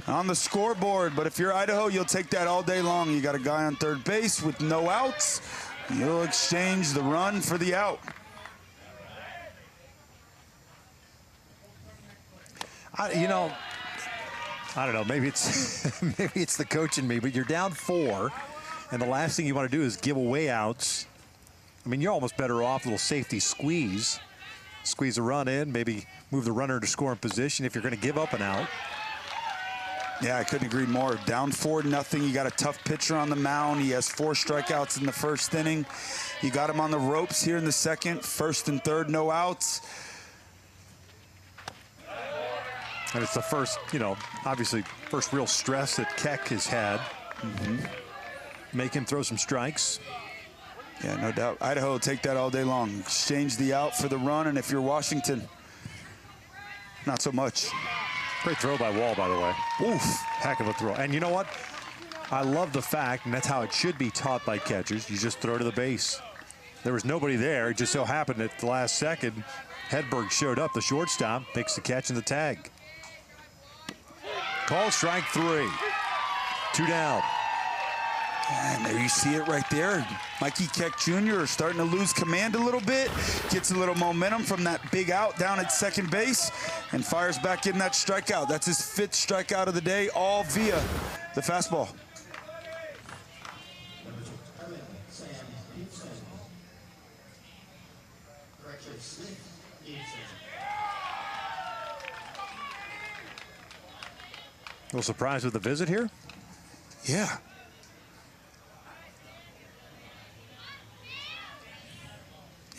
on the scoreboard, but if you're Idaho, you'll take that all day long. You got a guy on third base with no outs. You'll exchange the run for the out. You know, I don't know, maybe it's maybe it's the coach in me, but you're down 4, and the last thing you want to do is give away outs. I mean, you're almost better off a little safety squeeze a run in, maybe move the runner to scoring position if you're going to give up an out. Yeah, I couldn't agree more. Down 4-0. You got a tough pitcher on the mound. He has 4 strikeouts in the first inning. You got him on the ropes here in the second. First and third, no outs. And it's the first, you know, obviously first real stress that Keck has had. Make him throw some strikes. Yeah, no doubt. Idaho will take that all day long. Exchange the out for the run, and if you're Washington, not so much. Great throw by Wall, by the way. Oof, heck of a throw. And you know what? I love the fact, and that's how it should be taught by catchers, you just throw to the base. There was nobody there. It just so happened at the last second, Hedberg showed up, the shortstop, makes the catch and the tag. Call strike 3. 2 down. And there you see it right there. Mikey Keck Jr. is starting to lose command a little bit. Gets a little momentum from that big out down at second base and fires back in that strikeout. That's his 5th strikeout of the day, all via the fastball. A little surprised with the visit here? Yeah.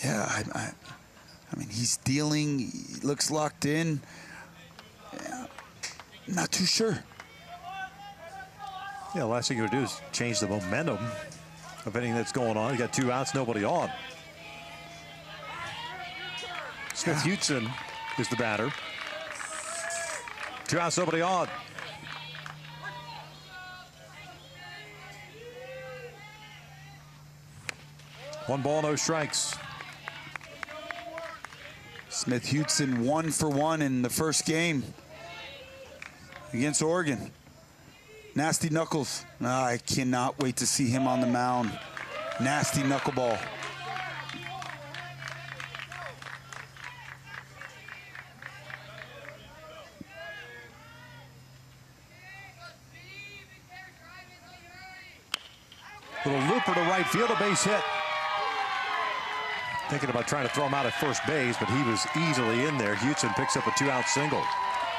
Yeah, I mean, he's dealing, he looks locked in. Yeah, not too sure. Yeah, the last thing you would do is change the momentum of anything that's going on. You got 2 outs, nobody on. Smith-Hudson is the batter. 2 outs, nobody on. One ball, no strikes. Smith-Hudson 1 for 1 in the first game against Oregon. Nasty knuckles. I cannot wait to see him on the mound. Nasty knuckleball. Little looper to right field, a base hit. Thinking about trying to throw him out at first base, but he was easily in there. Hudson picks up a 2-out single.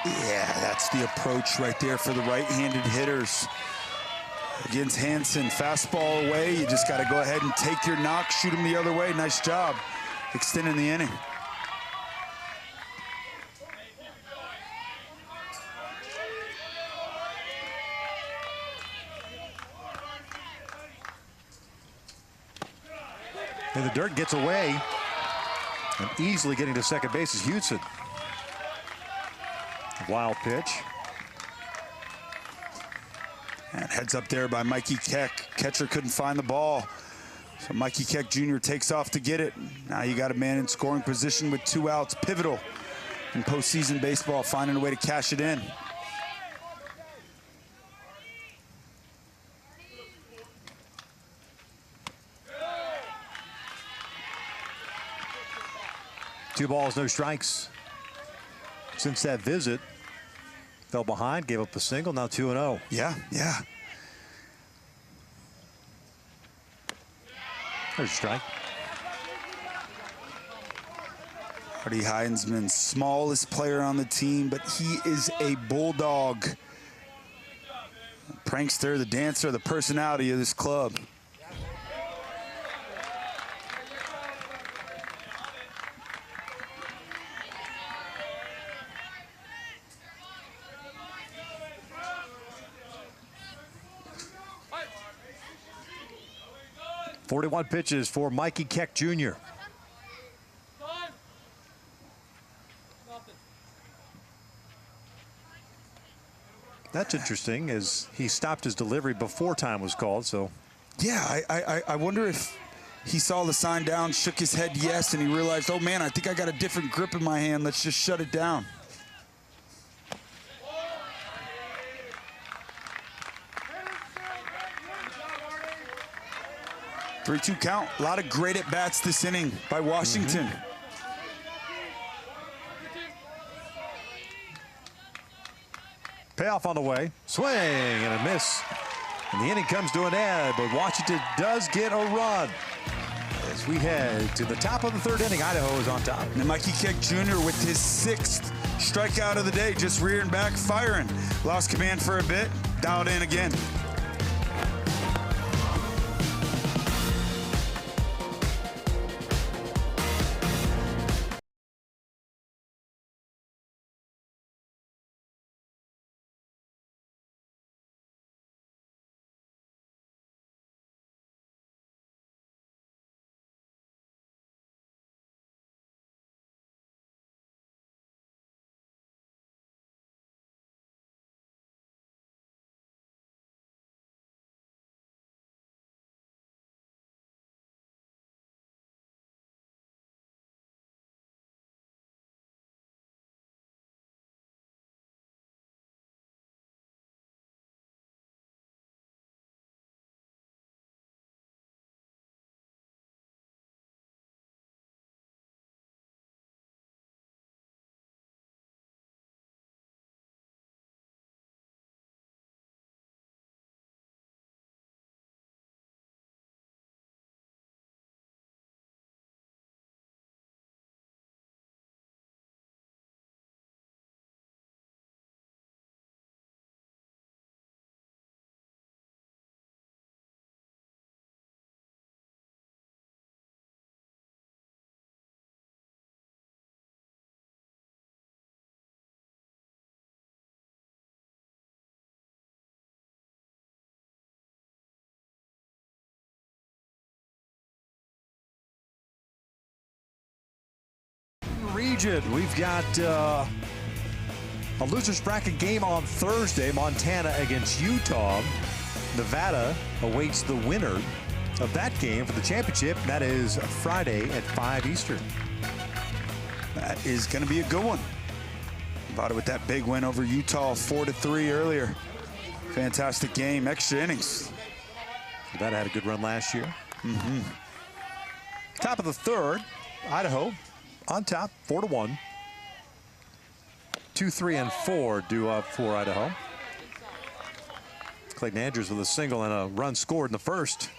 Yeah, that's the approach right there for the right-handed hitters. Against Hansen, fastball away. You just got to go ahead and take your knock, shoot him the other way. Nice job extending the inning. And the dirt gets away, and easily getting to second base is Hudson. Wild pitch. And heads up there by Mikey Keck. Catcher couldn't find the ball. So Mikey Keck Jr. takes off to get it. Now you got a man in scoring position with 2 outs. Pivotal in postseason baseball, finding a way to cash it in. Two balls, no strikes. Since that visit, fell behind, gave up a single, now 2-0. Yeah. There's a strike. Artie Heisman, smallest player on the team, but he is a bulldog. Prankster, the dancer, the personality of this club. .41 pitches for Mikey Keck Jr. That's interesting, as he stopped his delivery before time was called. So, yeah, I wonder if He saw the sign down, shook his head yes, and he realized, oh man, I think I got a different grip in my hand. Let's just shut it down. Three-two count. A lot of great at-bats this inning by Washington. Payoff on the way. Swing and a miss. And the inning comes to an end, but Washington does get a run. As we head to the top of the third inning, Idaho is on top. And Mikey Keck Jr. with his 6th strikeout of the day, just rearing back, firing. Lost command for a bit, dialed in again. Region. We've got a loser's bracket game on Thursday. Montana against Utah. Nevada awaits the winner of that game for the championship. That is Friday at 5 Eastern. That is going to be a good one. Nevada with that big win over Utah, 4-3 earlier. Fantastic game, extra innings. Nevada had a good run last year. Top of the third, Idaho on top, 4-1. 2, 3, and 4 due up for Idaho. Clayton Andrews with a single and a run scored in the first.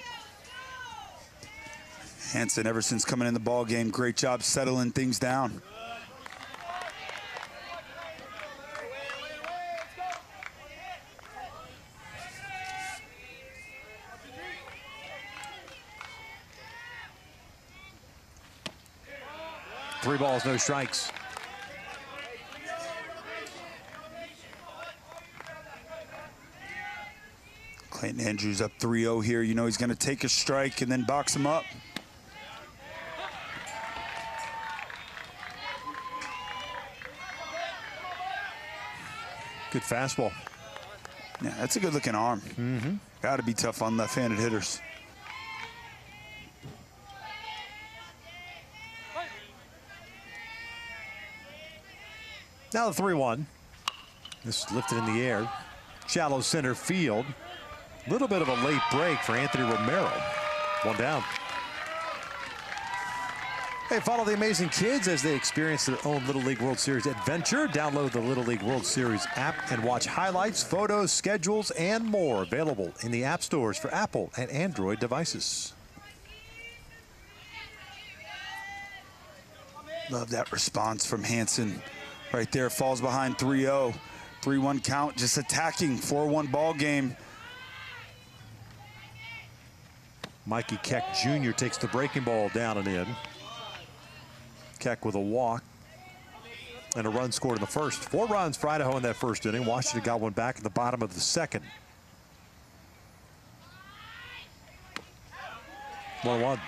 Hansen, ever since coming in the ball game, great job settling things down. Three balls, no strikes. Clayton Andrews up 3-0 here. You know he's going to take a strike and then box him up. Good fastball. Yeah, that's a good-looking arm. Got to be tough on left-handed hitters. Now the 3-1. This is lifted in the air. Shallow center field. A little bit of a late break for Anthony Romero. One down. Hey, follow the amazing kids as they experience their own Little League World Series adventure. Download the Little League World Series app and watch highlights, photos, schedules, and more available in the app stores for Apple and Android devices. Love that response from Hansen. Right there, falls behind 3-0. 3-1 count, just attacking, 4-1 ball game. Mikey Keck Jr. takes the breaking ball down and in. Keck with a walk and a run scored in the first. 4 runs for Idaho in that first inning. Washington got one back at the bottom of the second. 1-1.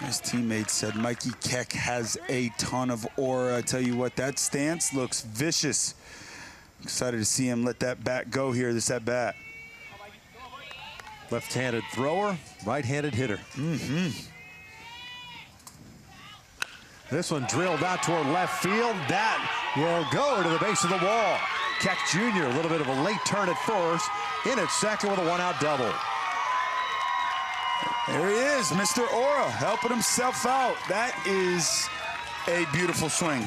His teammate said Mikey Keck has a ton of aura. I tell you what, that stance looks vicious. Excited to see him let that bat go here, this at bat. Left-handed thrower, right-handed hitter. This one drilled out toward left field. That will go to the base of the wall. Keck Jr., a little bit of a late turn at first. In at second with a one-out double. There he is, Mr. Aura, helping himself out. That is a beautiful swing.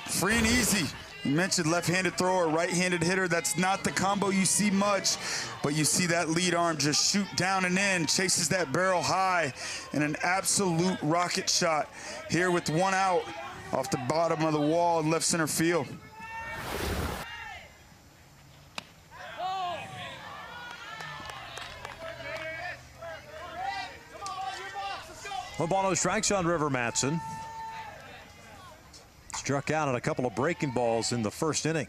Free and easy. You mentioned left-handed thrower, right-handed hitter. That's not the combo you see much, but you see that lead arm just shoot down and in, chases that barrel high, and an absolute rocket shot here with one out off the bottom of the wall in left center field. One ball, no strikes on River Madsen. Struck out on a couple of breaking balls in the first inning.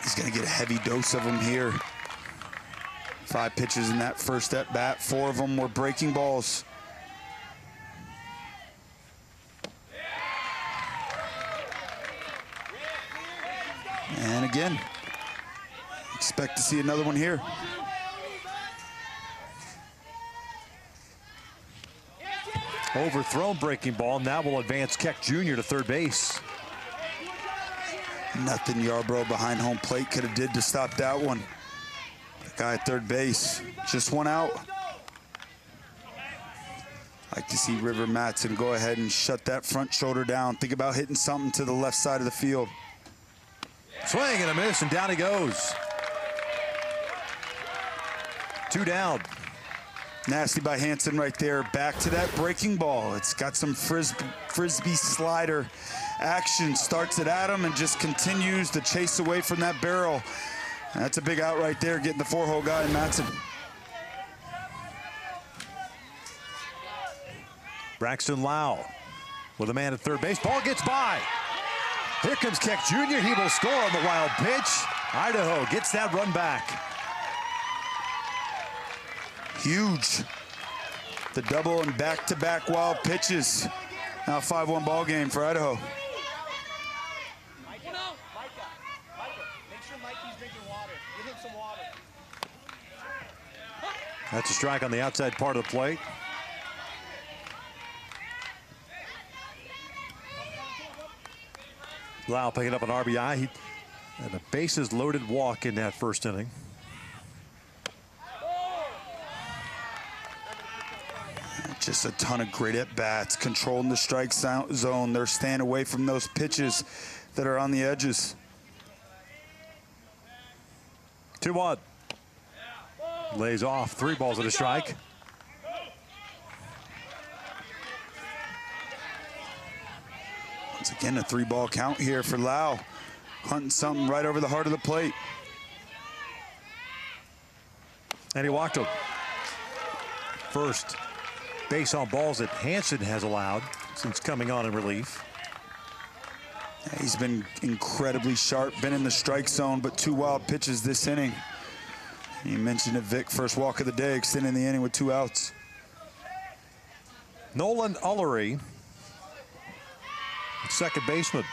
He's going to get a heavy dose of them here. 5 pitches in that first at bat. 4 of them were breaking balls. And again, expect to see another one here. Overthrown breaking ball. Now will advance Keck Jr. to third base. Nothing Yarbrough behind home plate could have did to stop that one. The guy at third base, just one out. Like to see River Madsen go ahead and shut that front shoulder down. Think about hitting something to the left side of the field. Swing and a miss, and down he goes. 2 down. Nasty by Hansen right there. Back to that breaking ball. It's got some frisbee slider action. Starts it at him and just continues to chase away from that barrel. And that's a big out right there, getting the 4-hole guy in Madsen. Braxton Lau with a man at third base. Ball gets by. Here comes Keck Jr. He will score on the wild pitch. Idaho gets that run back. Huge. The double and back-to-back wild pitches. Now 5-1 ball game for Idaho. Micah, make sure Mikey's drinking water. Give him some water. That's a strike on the outside part of the plate. Lau picking up an RBI. He had a bases loaded walk in that first inning. Just a ton of great at-bats, controlling the strike zone. They're staying away from those pitches that are on the edges. 2-1. Lays off. 3 balls and a strike. Once again, a 3-ball count here for Lau. Hunting something right over the heart of the plate. And he walked him. First base on balls that Hansen has allowed since coming on in relief. He's been incredibly sharp, been in the strike zone, but 2 wild pitches this inning. You mentioned it, Vic, first walk of the day, extending the inning with 2 outs. Nolan Ullery, second baseman,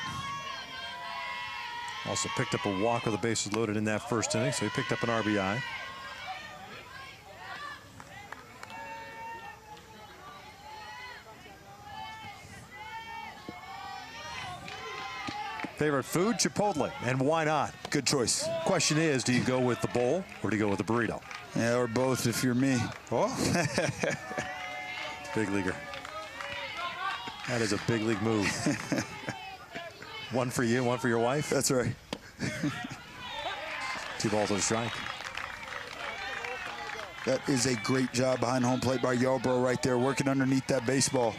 also picked up a walk with the bases loaded in that first inning, so he picked up an RBI. Favorite food? Chipotle. And why not? Good choice. Question is, do you go with the bowl or do you go with the burrito? Yeah, or both if you're me. Oh. Big leaguer. That is a big league move. One for you, one for your wife? That's right. 2 balls and a strike. That is a great job behind home plate by Yarbrough right there, working underneath that baseball.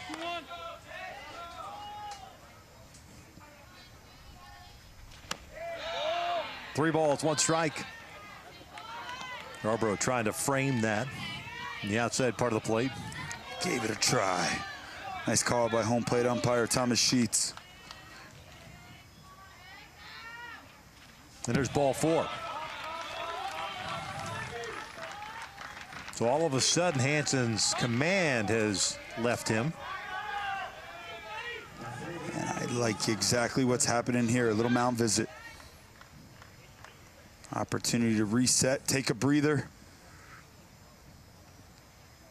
Three balls, 1 strike. Yarbrough trying to frame that in the outside part of the plate. Gave it a try. Nice call by home plate umpire Thomas Sheets. And there's ball 4. So all of a sudden, Hansen's command has left him. And I like exactly what's happening here. A little mound visit. Opportunity to reset, take a breather.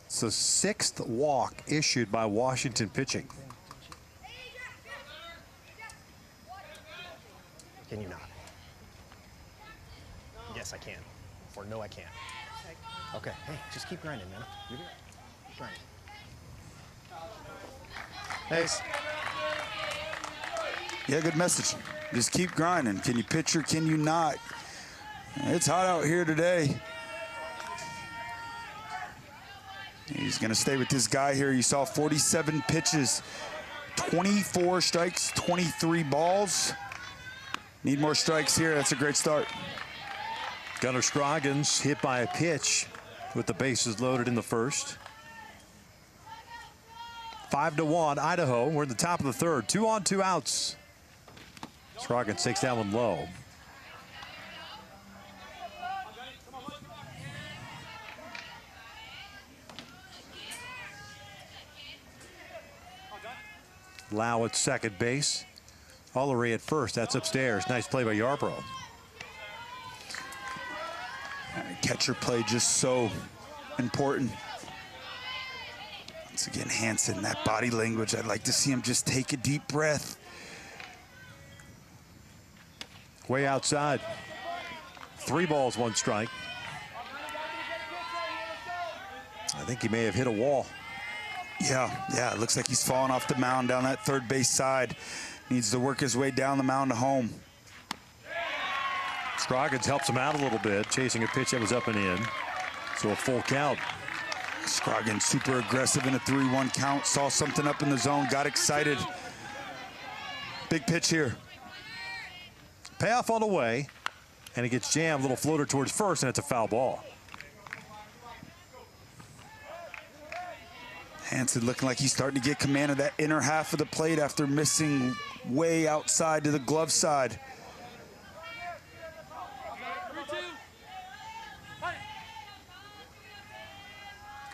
It's the 6th walk issued by Washington pitching. Can you not? Yes, I can. Or no, I can't. Okay, hey, just keep grinding, man. You're good. Keep grinding. Thanks. Yeah, good message. Just keep grinding. Can you pitch or can you not? It's hot out here today. He's going to stay with this guy here. You saw 47 pitches, 24 strikes, 23 balls. Need more strikes here. That's a great start. Gunnar Scroggins hit by a pitch with the bases loaded in the first. 5-1, Idaho. We're in the top of the third. 2 on, 2 outs. Scroggins takes that one low. Lau at second base. Ullery at first. That's upstairs. Nice play by Yarbrough. Catcher play just so important. Once again, Hansen, that body language. I'd like to see him just take a deep breath. Way outside. 3 balls, 1 strike. I think he may have hit a wall. Yeah, it looks like he's falling off the mound down that third base side. Needs to work his way down the mound to home. Scroggins helps him out a little bit, chasing a pitch that was up and in. So a full count. Scroggins super aggressive in a 3-1 count. Saw something up in the zone, got excited. Big pitch here. Payoff on the way, and he gets jammed. Little floater towards first, and it's a foul ball. Hansen looking like he's starting to get command of that inner half of the plate after missing way outside to the glove side.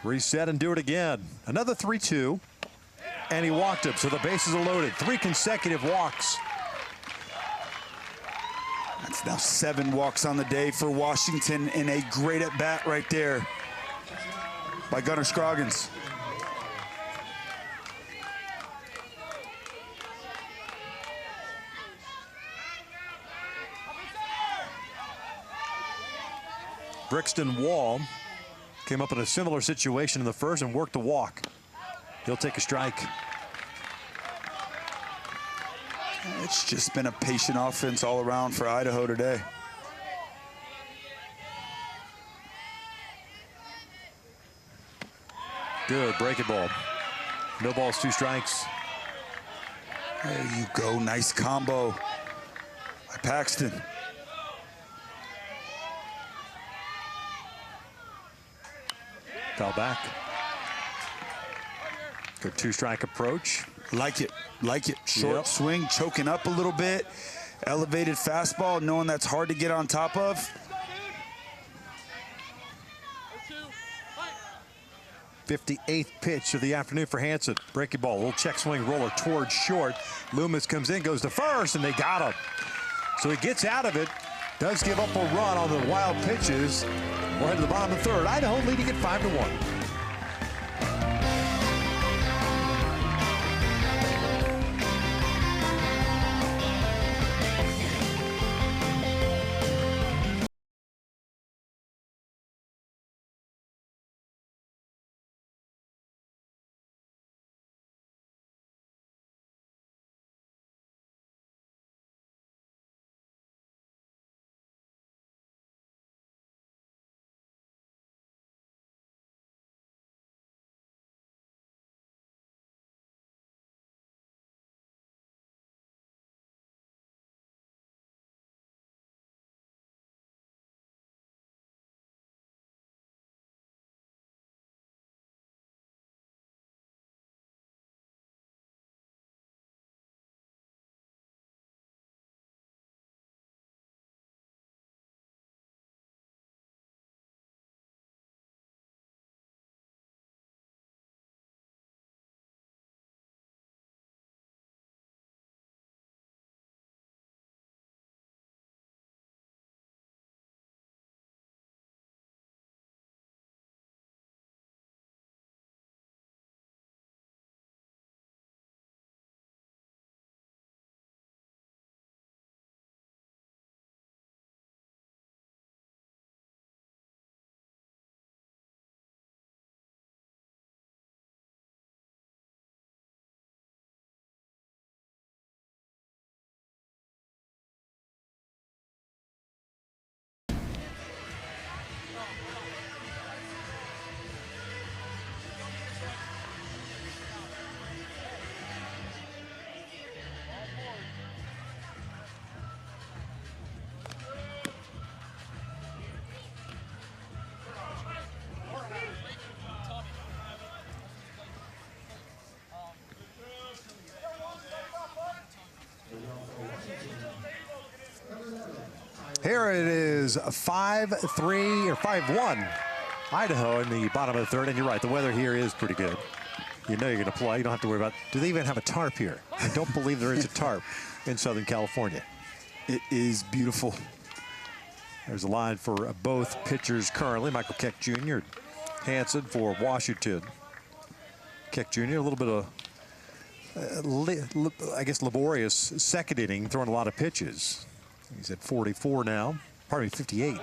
Reset and do it again. Another 3-2, and he walked him, so the bases are loaded. 3 consecutive walks. That's now 7 walks on the day for Washington, and a great at bat right there by Gunnar Scroggins. Brixton Wall came up in a similar situation in the first and worked the walk. He'll take a strike. It's just been a patient offense all around for Idaho today. Good breaking ball. No balls, 2 strikes. There you go, nice combo by Paxton. Fell back. Good 2-strike approach. Like it. Short swing, choking up a little bit. Elevated fastball, knowing that's hard to get on top of. The 58th pitch of the afternoon for Hansen. Breaking ball, little check swing roller towards short. Loomis comes in, goes to first, and they got him. So he gets out of it, does give up a run on the wild pitches. We'll head to the bottom of the third. Idaho leading at 5-1. Here it is 5-3 or 5-1. Idaho in the bottom of the third, and you're right, the weather here is pretty good. You know you're going to play. You don't have to worry about, do they even have a tarp here? I don't believe there is a tarp in Southern California. It is beautiful. There's a line for both pitchers currently. Michael Keck Jr., Hanson for Washington. Keck Jr., a little bit of, I guess, laborious second inning, throwing a lot of pitches. He's at 44 now, pardon me, 58.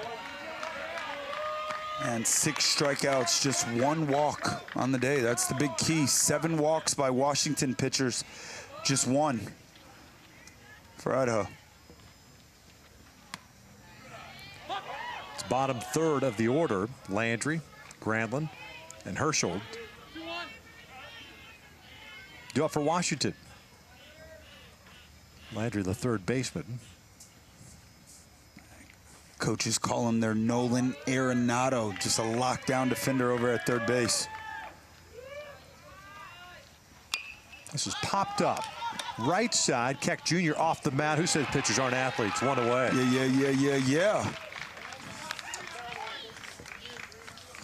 And 6 strikeouts, just 1 walk on the day. That's the big key. 7 walks by Washington pitchers, just 1 for Idaho. It's bottom third of the order. Landry, Granlund, and Herschel. Due up for Washington. Landry, the third baseman. Coaches call him their Nolan Arenado, just a lockdown defender over at third base. This is popped up. Right side, Keck Jr. off the mound. Who says pitchers aren't athletes? 1 away. Yeah.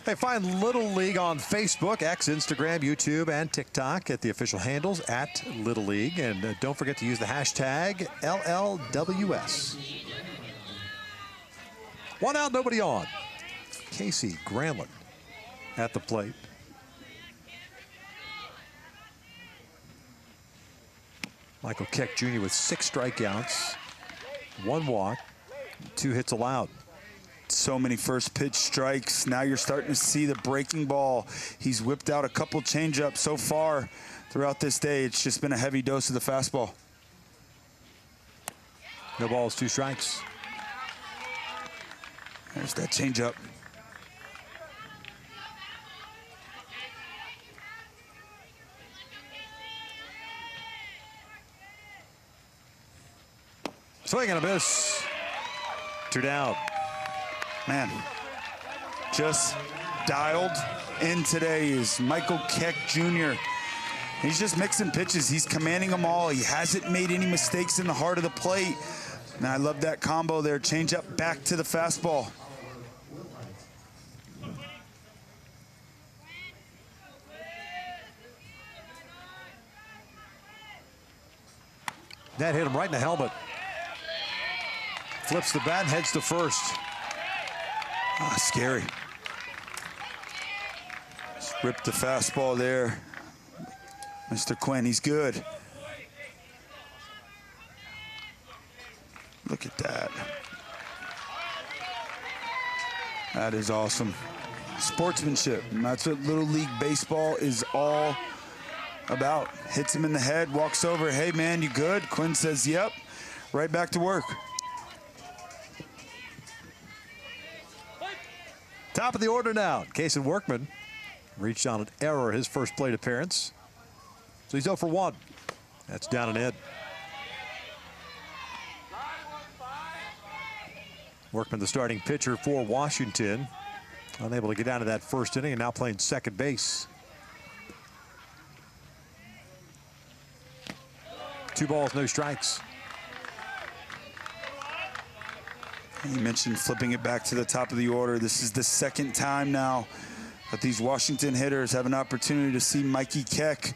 Hey, find Little League on Facebook, X, Instagram, YouTube, and TikTok at the official handles at Little League. And don't forget to use the hashtag LLWS. 1 out, nobody on. Casey Granlund at the plate. Michael Keck Jr. with 6 strikeouts, 1 walk, 2 hits allowed. So many first pitch strikes. Now you're starting to see the breaking ball. He's whipped out a couple changeups so far throughout this day. It's just been a heavy dose of the fastball. No balls, 2 strikes. There's that changeup. Swing and a miss. 2 down. Man, just dialed in today is Michael Keck Jr. He's just mixing pitches. He's commanding them all. He hasn't made any mistakes in the heart of the plate. And I love that combo there. Change up back to the fastball. That hit him right in the helmet. Flips the bat and heads to first. Ah, scary. Just ripped the fastball there. Mr. Quinn, he's good. Look at that. That is awesome. Sportsmanship, and that's what Little League Baseball is all about. Hits him in the head, walks over, hey man, you good? Quinn says, yep, right back to work. Top of the order now. Kason Workman reached on an error his first plate appearance. So he's 0 for 1. That's down and in. Workman, the starting pitcher for Washington, unable to get out of that first inning and now playing second base. 2 balls, no strikes. You mentioned flipping it back to the top of the order. This is the second time now that these Washington hitters have an opportunity to see Mikey Keck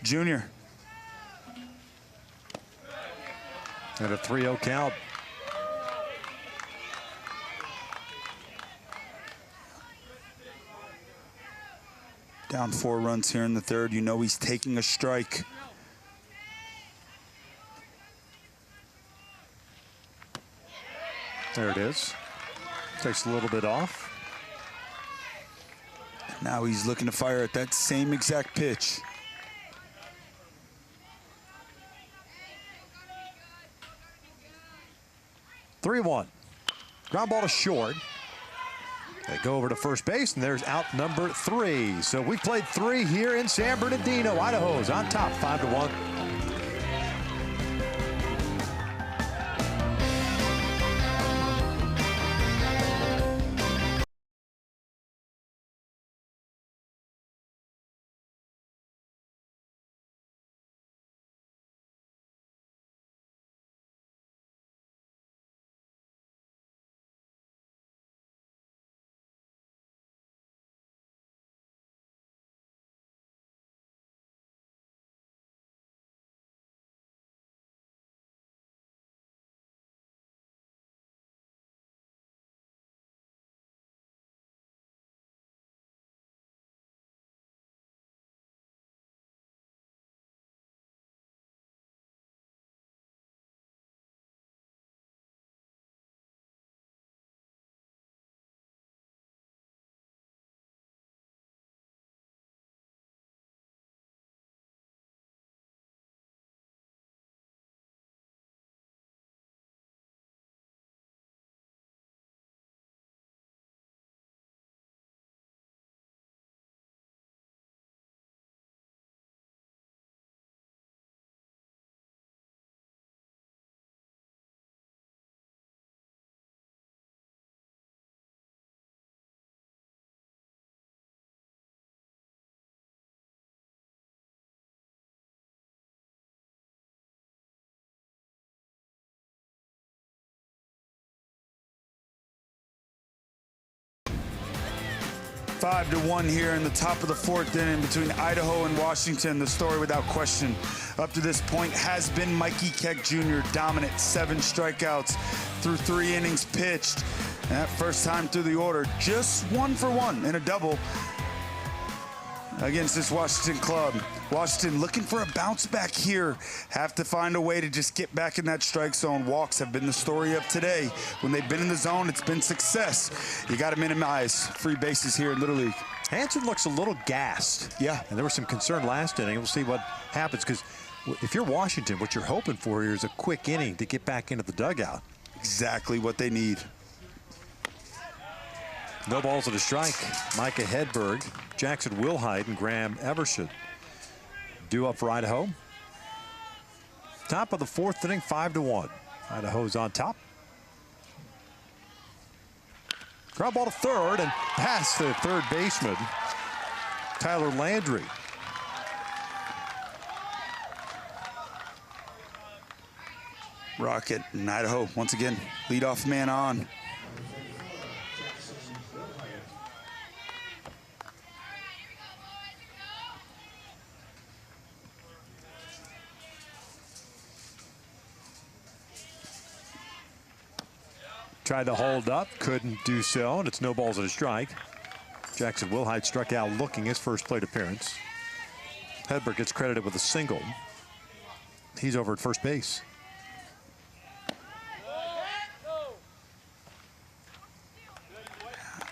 Jr. And a 3-0 count. Down 4 runs here in the third. You know he's taking a strike. There it is. Takes a little bit off. Now he's looking to fire at that same exact pitch. Three 3-1. Ground ball to short. They go over to first base, and there's out number 3. So we've played 3 here in San Bernardino. Idaho's on top, 5-1. 5-1 here in the top of the fourth inning between Idaho and Washington. The story without question up to this point has been Mikey Keck Jr. dominant, 7 strikeouts through 3 innings pitched. And that first time through the order, just 1 for 1 in a double against this Washington club. Washington looking for a bounce back here. Have to find a way to just get back in that strike zone. Walks have been the story of today. When they've been in the zone, it's been success. You got to minimize free bases here in Little League. Hansen looks a little gassed. Yeah. And there was some concern last inning. We'll see what happens, because if you're Washington, what you're hoping for here is a quick inning to get back into the dugout. Exactly what they need. No balls at a strike. Micah Hedberg, Jackson Wilhite, and Graham Everson due up for Idaho. Top of the fourth inning, 5-1. Idaho's on top. Ground ball to third and past the third baseman, Tyler Landry. Rocket and Idaho once again leadoff man on. Tried to hold up, couldn't do so, and it's no balls at a strike. Jackson Wilhite struck out looking his first plate appearance. Hedberg gets credited with a single. He's over at first base.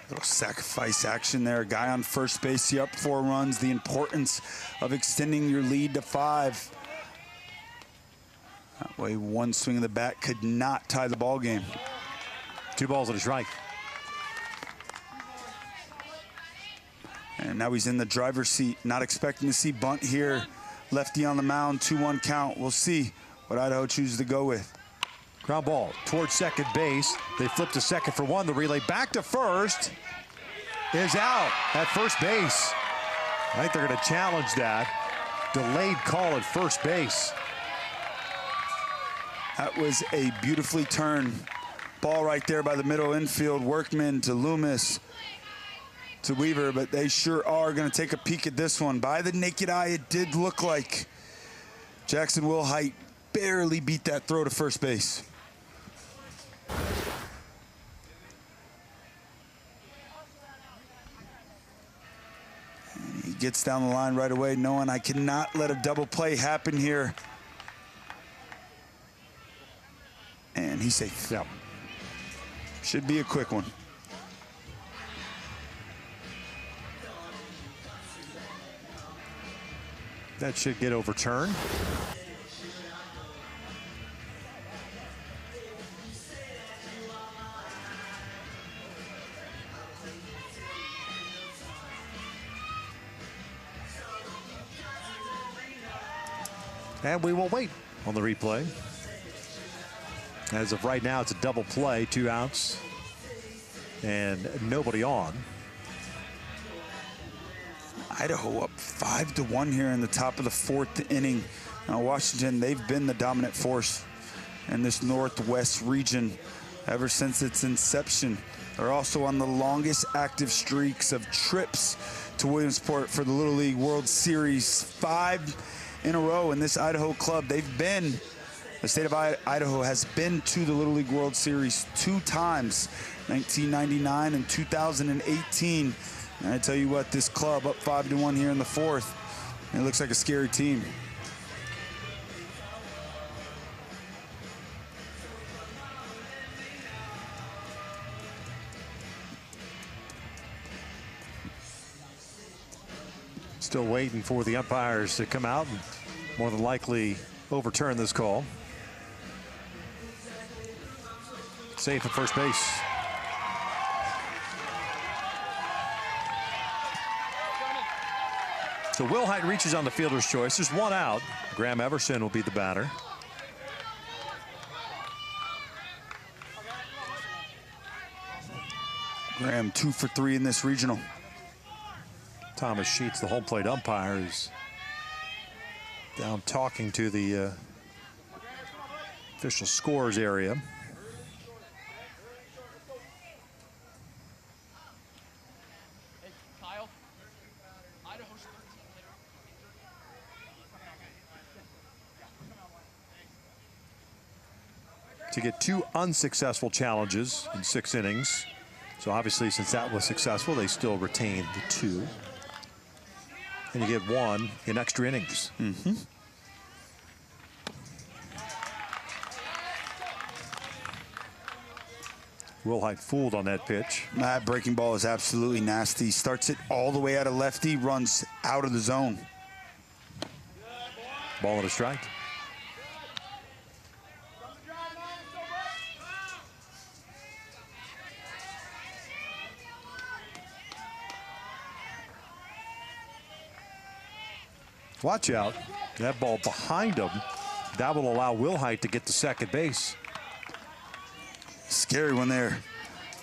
Little sacrifice action there. A guy on first base, you up 4 runs. The importance of extending your lead to 5. That way, one swing of the bat could not tie the ball game. 2 balls at a strike. And now he's in the driver's seat. Not expecting to see bunt here. Lefty on the mound, 2-1 count. We'll see what Idaho chooses to go with. Ground ball towards second base. They flip to second for 1. The relay back to first is out at first base. I think they're going to challenge that. Delayed call at first base. That was a beautifully turned ball right there by the middle infield. Workman to Loomis to Weaver, but they sure are going to take a peek at this one. By the naked eye, it did look like Jackson Wilhite barely beat that throw to first base. And he gets down the line right away, knowing I cannot let a double play happen here. And he's safe. Yeah. Should be a quick one. That should get overturned. And we will wait on the replay. As of right now, it's a double play, 2 outs, and nobody on. Idaho up 5-1 here in the top of the fourth inning. Now Washington, they've been the dominant force in this Northwest region ever since its inception. They're also on the longest active streaks of trips to Williamsport for the Little League World Series. 5 in a row in this Idaho club. The state of Idaho has been to the Little League World Series 2 times, 1999 and 2018. And I tell you what, this club up 5-1 here in the fourth, it looks like a scary team. Still waiting for the umpires to come out and more than likely overturn this call. Safe at first base. So Wilhite reaches on the fielder's choice. There's 1 out. Graham Everson will be the batter. Graham 2 for 3 in this regional. Thomas Sheets, the home plate umpire, is down talking to the official scores area. to get 2 unsuccessful challenges in 6 innings. So obviously, since that was successful, they still retain the 2. And you get 1 in extra innings. Wilhite fooled on that pitch. That breaking ball is absolutely nasty. Starts it all the way out of lefty, runs out of the zone. Ball and a strike. Watch out. That ball behind him. That will allow Wilhite to get to second base. Scary one there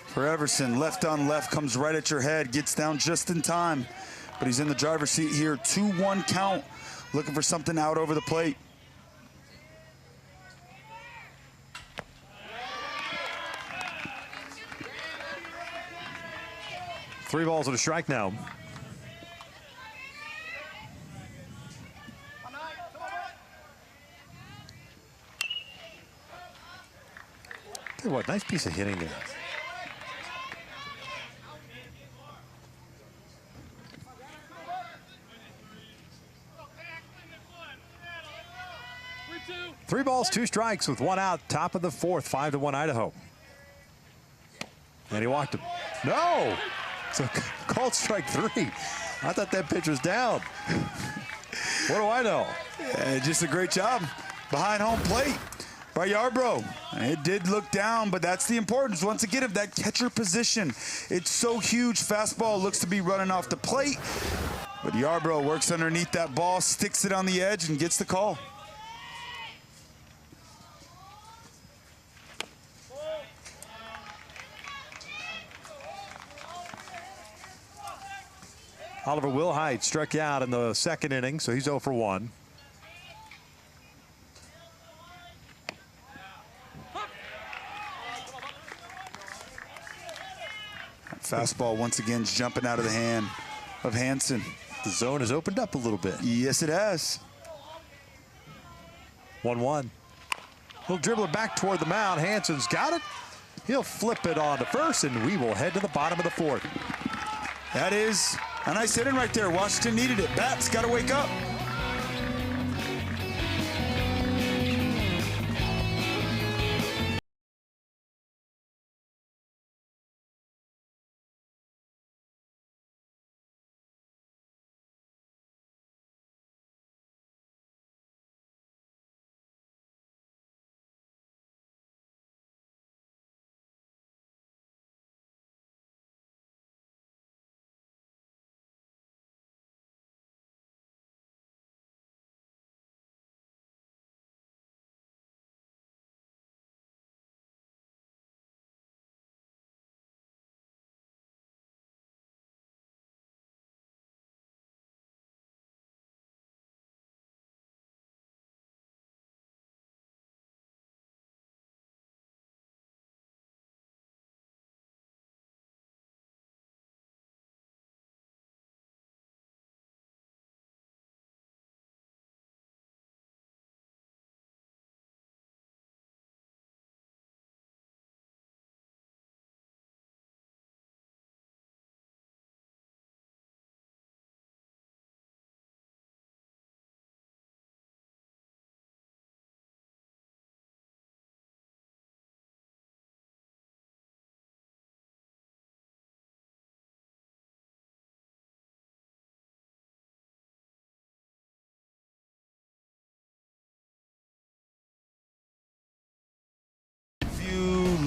for Everson. Left on left, comes right at your head, gets down just in time. But he's in the driver's seat here. 2-1 count. Looking for something out over the plate. Three balls and a strike now. Tell you what, nice piece of hitting there. Three balls, 2 strikes with 1 out. Top of the 4th, 5-1 Idaho. And he walked him. No! So called strike 3. I thought that pitch was down. What do I know? Just a great job behind home plate by Yarbrough. It did look down, but that's the importance, once again, of that catcher position. It's so huge. Fastball looks to be running off the plate, but Yarbrough works underneath that ball, sticks it on the edge, and gets the call. Oliver Wilhite struck out in the 2nd inning, so he's 0 for 1. Fastball once again is jumping out of the hand of Hansen. The zone has opened up a little bit. Yes, it has. 1-1. He'll dribble it back toward the mound. Hansen's got it. He'll flip it on to first, and we will head to the bottom of the 4th. That is a nice hitting right there. Washington needed it. Bats got to wake up.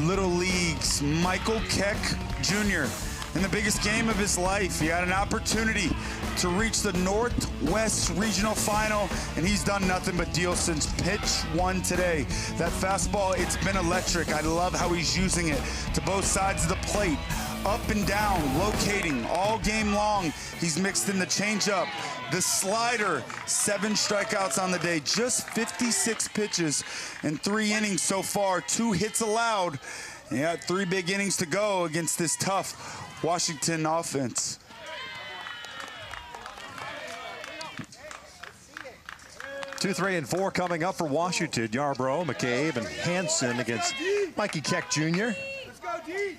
Little Leagues, Michael Keck Jr. in the biggest game of his life. He had an opportunity to reach the Northwest Regional Final, and he's done nothing but deal since pitch 1 today. That fastball, it's been electric. I love how he's using it to both sides of the plate, up and down, locating all game long. He's mixed in the changeup, the slider, 7 strikeouts on the day, just 56 pitches in 3 innings so far, 2 hits allowed. He got 3 big innings to go against this tough Washington offense. 2, 3, and 4 coming up for Washington. Yarbrough, McCabe, and Hanson against Mikey Keck Jr. Let's go, D.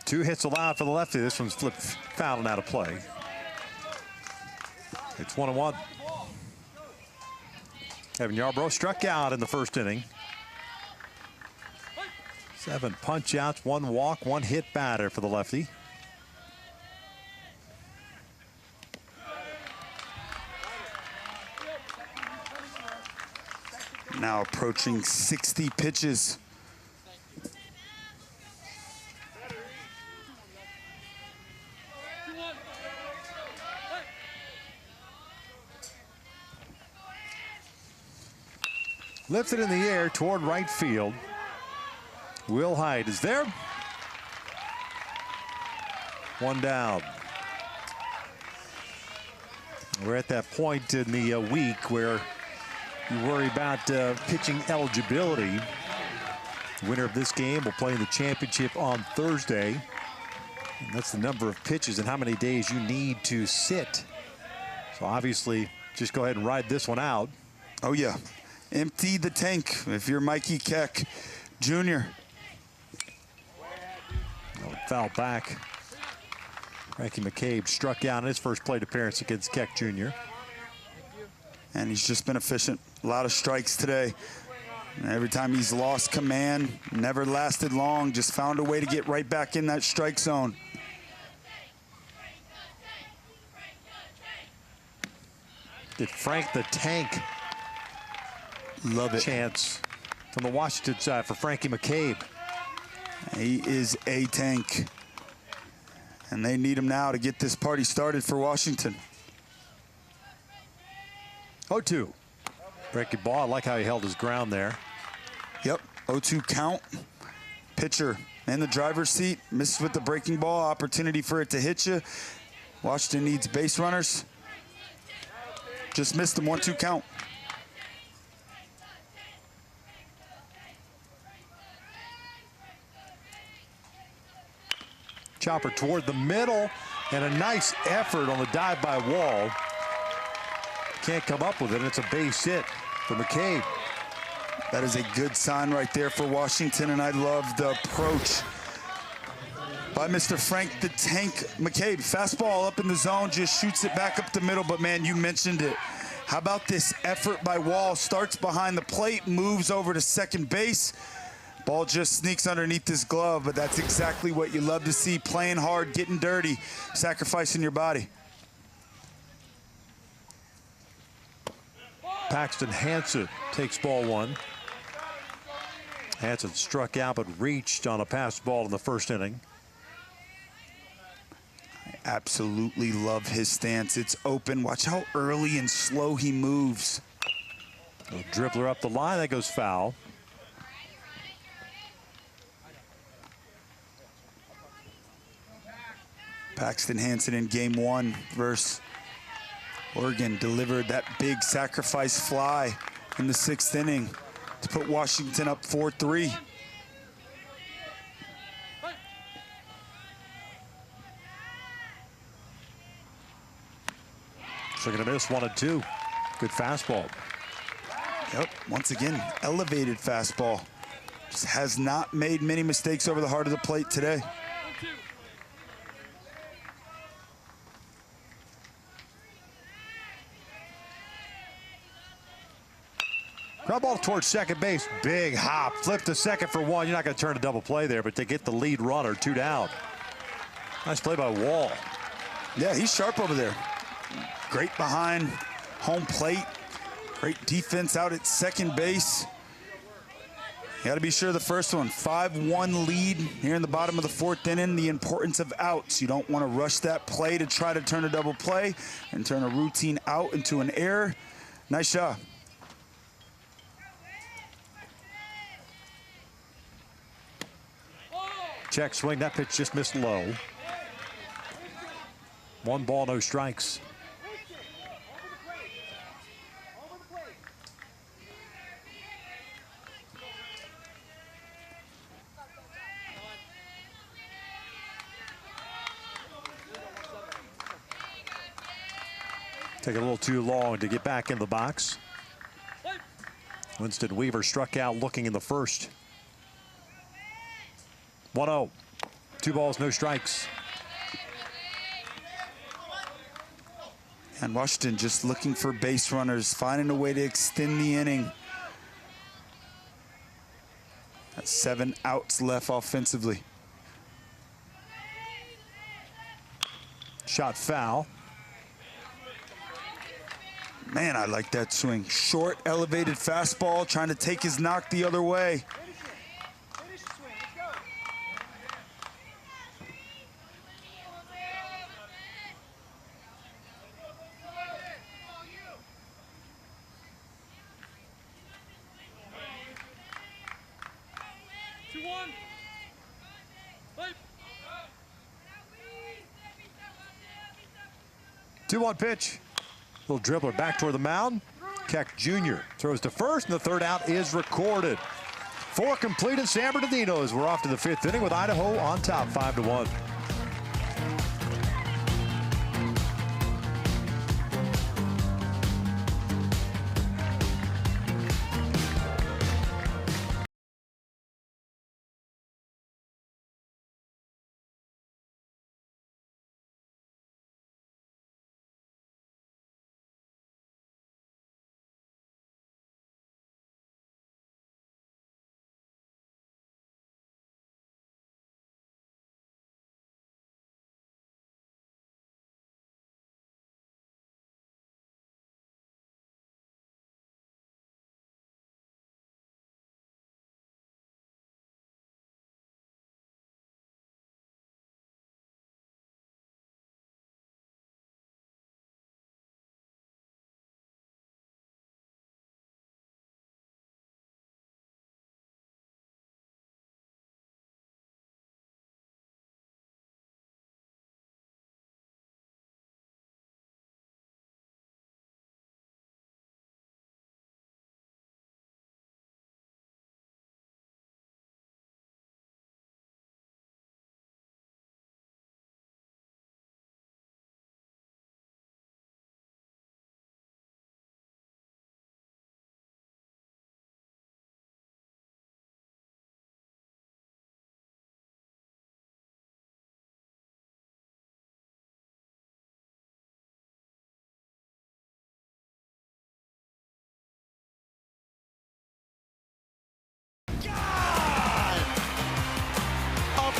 Two hits allowed for the lefty. This one's flipped foul and out of play. It's 1-1. Evan Yarbrough struck out in the first inning. 7 punch outs, 1 walk, 1 hit batter for the lefty. Now approaching 60 pitches. Lifted in the air toward right field. Will Hyde is there. 1 down. We're at that point in the week where you worry about pitching eligibility. The winner of this game will play in the championship on Thursday. And that's the number of pitches and how many days you need to sit. So obviously, just go ahead and ride this one out. Oh, yeah. Empty the tank if you're Mikey Keck Jr. Foul back. Frankie McCabe struck out in his first plate appearance against Keck Jr. And he's just been efficient. A lot of strikes today. And every time he's lost command, never lasted long, just found a way to get right back in that strike zone. Did Frank the Tank love it. Chance from the Washington side for Frankie McCabe. He is a tank. And they need him now to get this party started for Washington. 0-2. Breaking ball. I like how he held his ground there. Yep, 0-2 count. Pitcher in the driver's seat. Misses with the breaking ball. Opportunity for it to hit you. Washington needs base runners. Just missed him. 1-2 count. Chopper toward the middle, and a nice effort on the dive by Wall. Can't come up with it, and it's a base hit for McCabe. That is a good sign right there for Washington, and I love the approach by Mr. Frank the Tank McCabe. Fastball up in the zone, just shoots it back up the middle, but man, you mentioned it. How about this effort by Wall? Starts behind the plate, moves over to second base. Ball just sneaks underneath his glove, but that's exactly what you love to see. Playing hard, getting dirty, sacrificing your body. Paxton Hanson takes ball 1. Hanson struck out but reached on a pass ball in the first inning. I absolutely love his stance. It's open. Watch how early and slow he moves. A dribbler up the line, that goes foul. Paxton Hanson in game 1 versus Oregon delivered that big sacrifice fly in the 6th inning to put Washington up 4-3. Swing and a miss, 1-2. Good fastball. Yep, once again, elevated fastball. Just has not made many mistakes over the heart of the plate today. Ground ball towards second base. Big hop. Flip to second for 1. You're not going to turn a double play there, but they get the lead runner, 2 down. Nice play by Wall. Yeah, he's sharp over there. Great behind home plate. Great defense out at second base. You got to be sure the first one. 5-1 lead here in the bottom of the 4th inning. The importance of outs. You don't want to rush that play to try to turn a double play and turn a routine out into an error. Nice job. Check swing. That pitch just missed low. 1 ball, no strikes. Take a little too long to get back in the box. Winston Weaver struck out looking in the first. 1-0. 2 balls, no strikes. And Washington just looking for base runners, finding a way to extend the inning. That's 7 outs left offensively. Shot foul. Man, I like that swing. Short, elevated fastball, trying to take his knock the other way. Two-one pitch. Little dribbler back toward the mound. Keck Jr. throws to first, and the third out is recorded. 4 completed. San Bernardino as we're off to the 5th inning with Idaho on top, 5-1.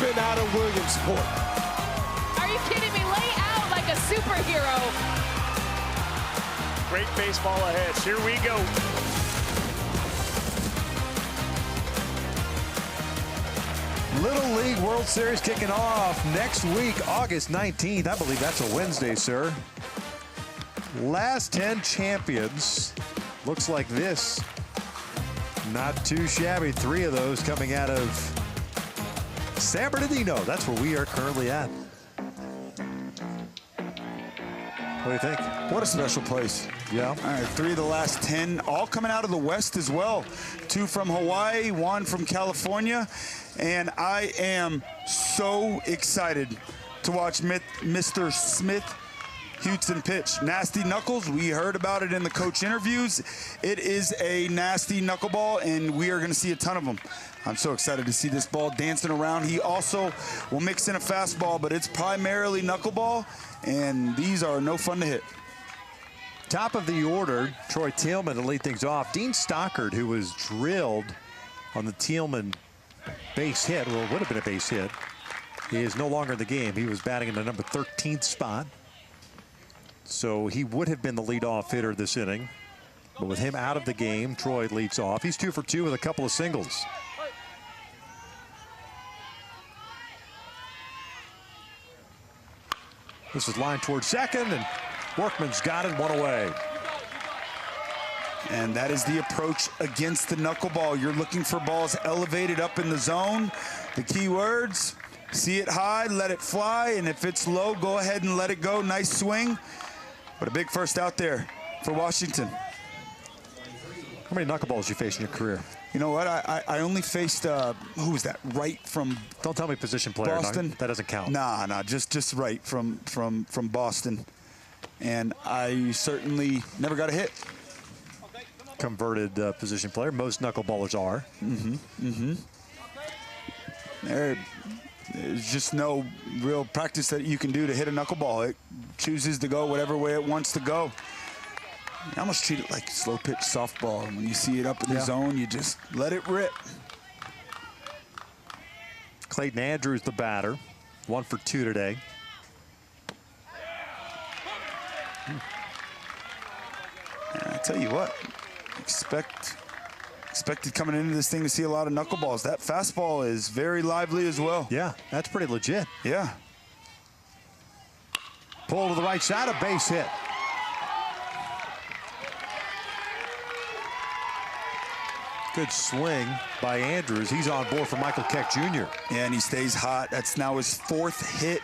And out of Williamsport. Are you kidding me? Lay out like a superhero. Great baseball ahead. Here we go. Little League World Series kicking off next week, August 19th. I believe that's a Wednesday, sir. Last 10 champions. Looks like this. Not too shabby. 3 of those coming out of San Bernardino. That's where we are currently at. What do you think? What a special place. Yeah. All right, 3 of the last 10, all coming out of the West as well. 2 from Hawaii, 1 from California. And I am so excited to watch Mr. Smith Hudson pitch. Nasty knuckles, we heard about it in the coach interviews. It is a nasty knuckleball, and we are going to see a ton of them. I'm so excited to see this ball dancing around. He also will mix in a fastball, but it's primarily knuckleball, and these are no fun to hit. Top of the order, Troy Tillman to lead things off. Dean Stockard, who was drilled on the Tillman base hit, well, it would have been a base hit, he is no longer in the game. He was batting in the number 13th spot. So he would have been the leadoff hitter this inning. But with him out of the game, Troy leads off. He's 2 for 2 with a couple of singles. This is line towards second, and Workman's got it, 1 away. And that is the approach against the knuckleball. You're looking for balls elevated up in the zone. The key words, see it high, let it fly, and if it's low, go ahead and let it go. Nice swing. But a big first out there for Washington. How many knuckleballs you faced in your career? You know what? I only faced, who was that? Right from Don't tell me position player. Boston. No, that doesn't count. Nah, just right from Boston. and I certainly never got a hit. Converted position player. Most knuckleballers are. There's just no real practice that you can do to hit a knuckleball. It chooses to go whatever way it wants to go. You almost treat it like slow pitch softball. When you see it up in the zone, you just let it rip. Clayton Andrews, the batter. 1 for 2 today. And I tell you what, expected coming into this thing to see a lot of knuckleballs. That fastball is very lively as well. Yeah, that's pretty legit. Yeah. Pull to the right side, a base hit. Good swing by Andrews. He's on board for Michael Keck Jr. Yeah, and he stays hot. That's now his 4th hit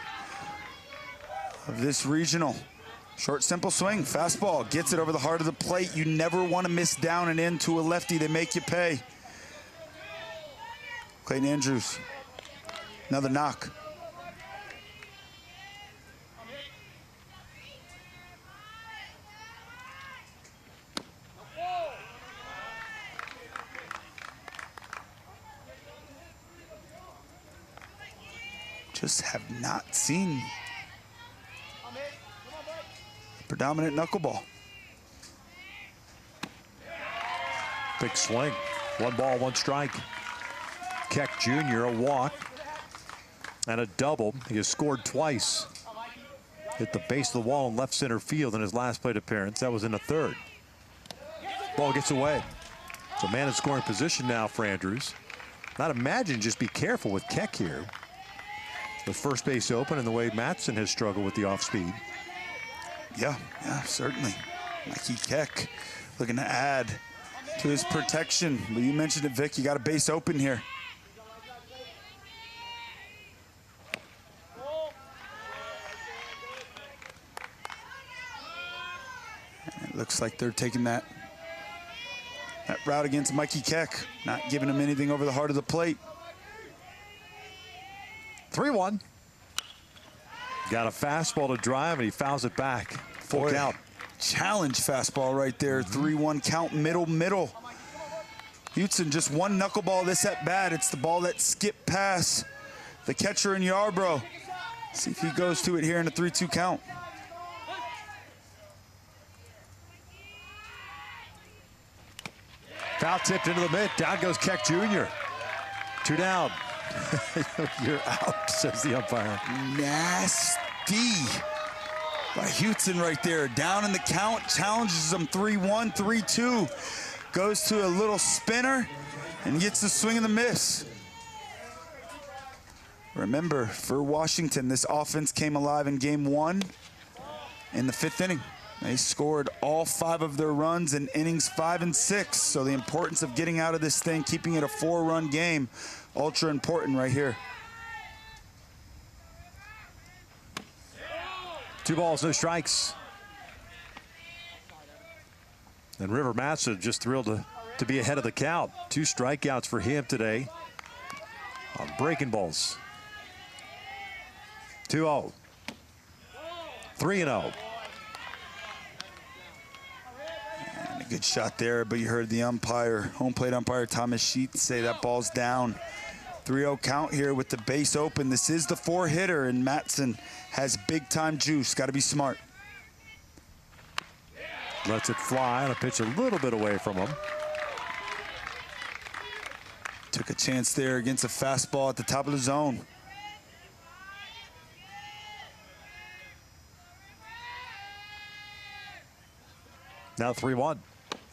of this regional. Short, simple swing, fastball, gets it over the heart of the plate. You never want to miss down and in to a lefty. They make you pay. Clayton Andrews, another knock. Just have not seen predominant knuckleball. Big swing. 1 ball, 1 strike. Keck Jr. a walk and a double. He has scored twice. Hit the base of the wall in left center field in his last plate appearance. That was in the 3rd. Ball gets away. So man in scoring position now for Andrews. I'd imagine just be careful with Keck here. With first base open and the way Matson has struggled with the off speed. Yeah, certainly. Mikey Keck looking to add to his protection. Well, you mentioned it, Vic. You got a base open here. And it looks like they're taking that route against Mikey Keck, not giving him anything over the heart of the plate. 3-1. Got a fastball to drive, and he fouls it back. Full count. Challenge fastball right there. 3-1 count, middle. Hudson, just 1 knuckleball this at bat. It's the ball that skipped past the catcher in Yarbrough. See if he goes to it here in a 3-2 count. Foul tipped into the mid. Down goes Keck Jr. 2 down. You're out, says the umpire. Nasty by Hudson right there. Down in the count, challenges him 3-1, 3-2. Goes to a little spinner and gets the swing and the miss. Remember, for Washington, this offense came alive in game 1 in the 5th inning. They scored all 5 of their runs in innings 5 and 6. So the importance of getting out of this thing, keeping it a 4-run game, ultra important right here. 2 balls, no strikes. And River Matson just thrilled to be ahead of the count. 2 strikeouts for him today on breaking balls. 2-0. 3-0. And a good shot there, but you heard the umpire, home plate umpire Thomas Sheets say that ball's down. 3-0 count here with the base open. This is the 4-hitter, and Matson has big-time juice. Got to be smart. Lets it fly and a pitch a little bit away from him. Took a chance there against a fastball at the top of the zone. Now 3-1,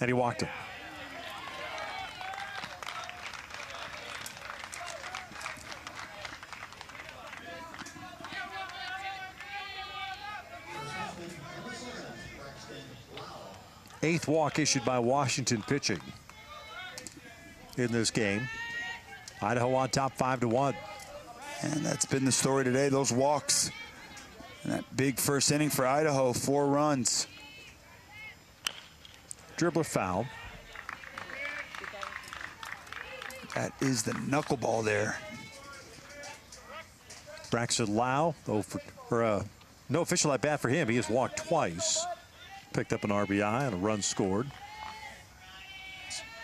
and he walked him. Eighth walk issued by Washington pitching in this game. Idaho on top 5-1. And that's been the story today, those walks. And that big first inning for Idaho, 4 runs. Dribbler foul. That is the knuckleball there. Braxton Lau, No official at bat for him. He has walked twice. Picked up an RBI and a run scored.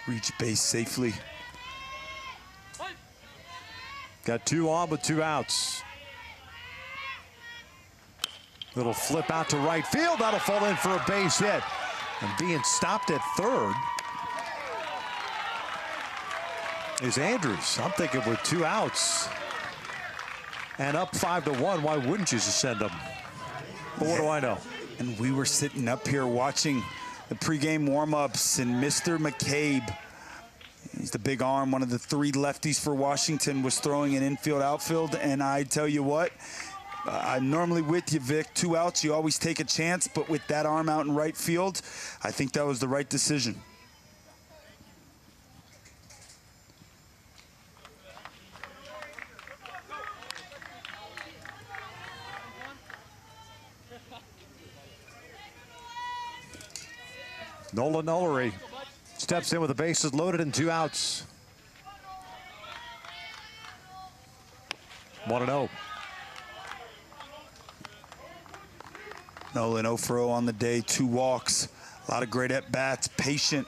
Reach base safely. Got 2 on with 2 outs. Little flip out to right field. That'll fall in for a base hit. And being stopped at third is Andrews. I'm thinking with 2 outs and up 5-1, why wouldn't you just send him? But what do I know? And we were sitting up here watching the pregame warm-ups, and Mr. McCabe, he's the big arm, one of the 3 lefties for Washington, was throwing an infield, outfield, and I tell you what, I'm normally with you, Vic. 2 outs, you always take a chance, but with that arm out in right field, I think that was the right decision. Nolan Ullery steps in with the bases loaded and 2 outs. 1-0. Nolan 0 for 0 on the day, 2 walks, a lot of great at-bats, patient.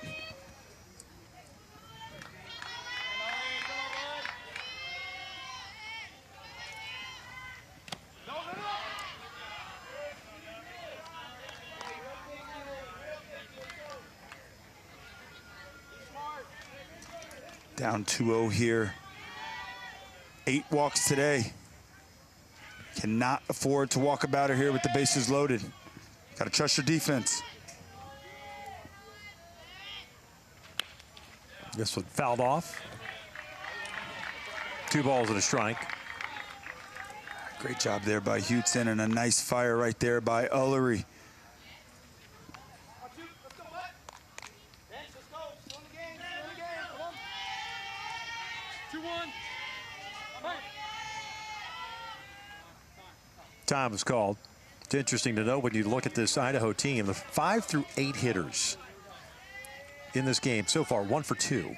Down 2-0 here. 8 walks today. Cannot afford to walk about it here with the bases loaded. Got to trust your defense. This one fouled off. 2 balls and a strike. Great job there by Hudson, and a nice fire right there by Ullery. Time is called. It's interesting to know when you look at this Idaho team, the 5 through 8 hitters in this game so far, 1 for 2.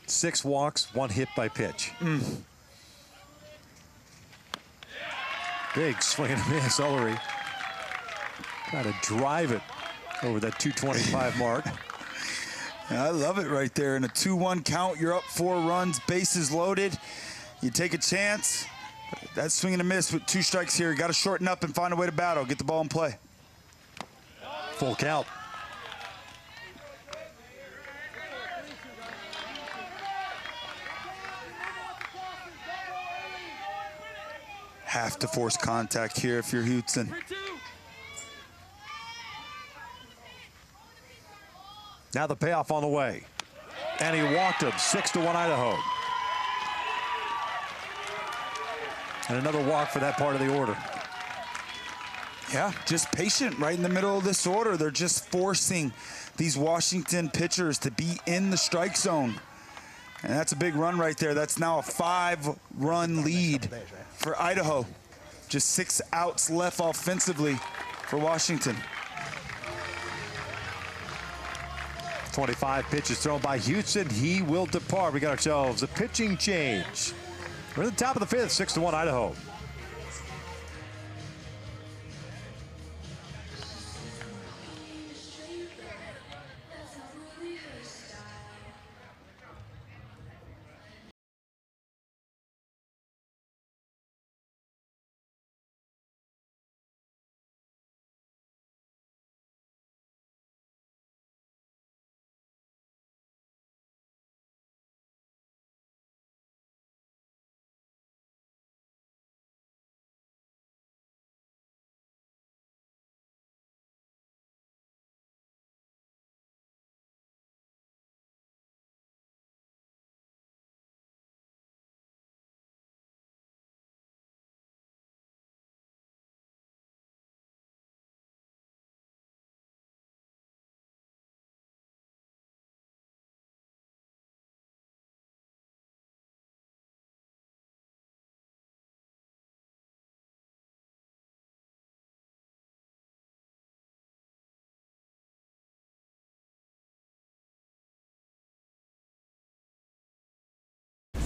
6 walks, 1 hit by pitch. Big swing and a miss. Ullery trying to drive it over that 225 mark. I love it right there. In a 2-1 count, you're up 4 runs, bases loaded. You take a chance. That swing and a miss with 2 strikes here. You got to shorten up and find a way to battle. Get the ball in play. Full count. Have to force contact here if you're Hudson. Now the payoff on the way. And he walked him. 6-1 Idaho. And another walk for that part of the order. Yeah, just patient right in the middle of this order. They're just forcing these Washington pitchers to be in the strike zone. And that's a big run right there. That's now a 5-run lead for Idaho. Just 6 outs left offensively for Washington. 25 pitches thrown by Hudson. He will depart. We got ourselves a pitching change. We're at the top of the 5th, 6-1 Idaho.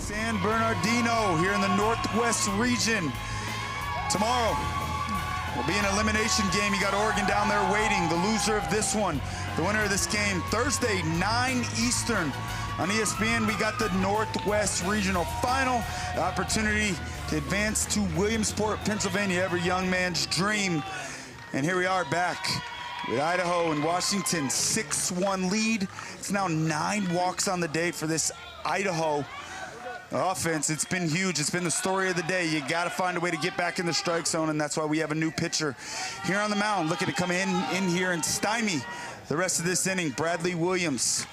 San Bernardino here in the Northwest region. Tomorrow will be an elimination game. You got Oregon down there waiting. The loser of this one, the winner of this game, Thursday, 9 Eastern on ESPN. We got the Northwest Regional Final, the opportunity to advance to Williamsport, Pennsylvania, every young man's dream. And here we are back with Idaho and Washington, 6-1 lead. It's now 9 walks on the day for this Idaho offense. It's been huge. It's been the story of the day. You got to find a way to get back in the strike zone, and that's why we have a new pitcher here on the mound looking to come in here and stymie the rest of this inning. Bradley Williams,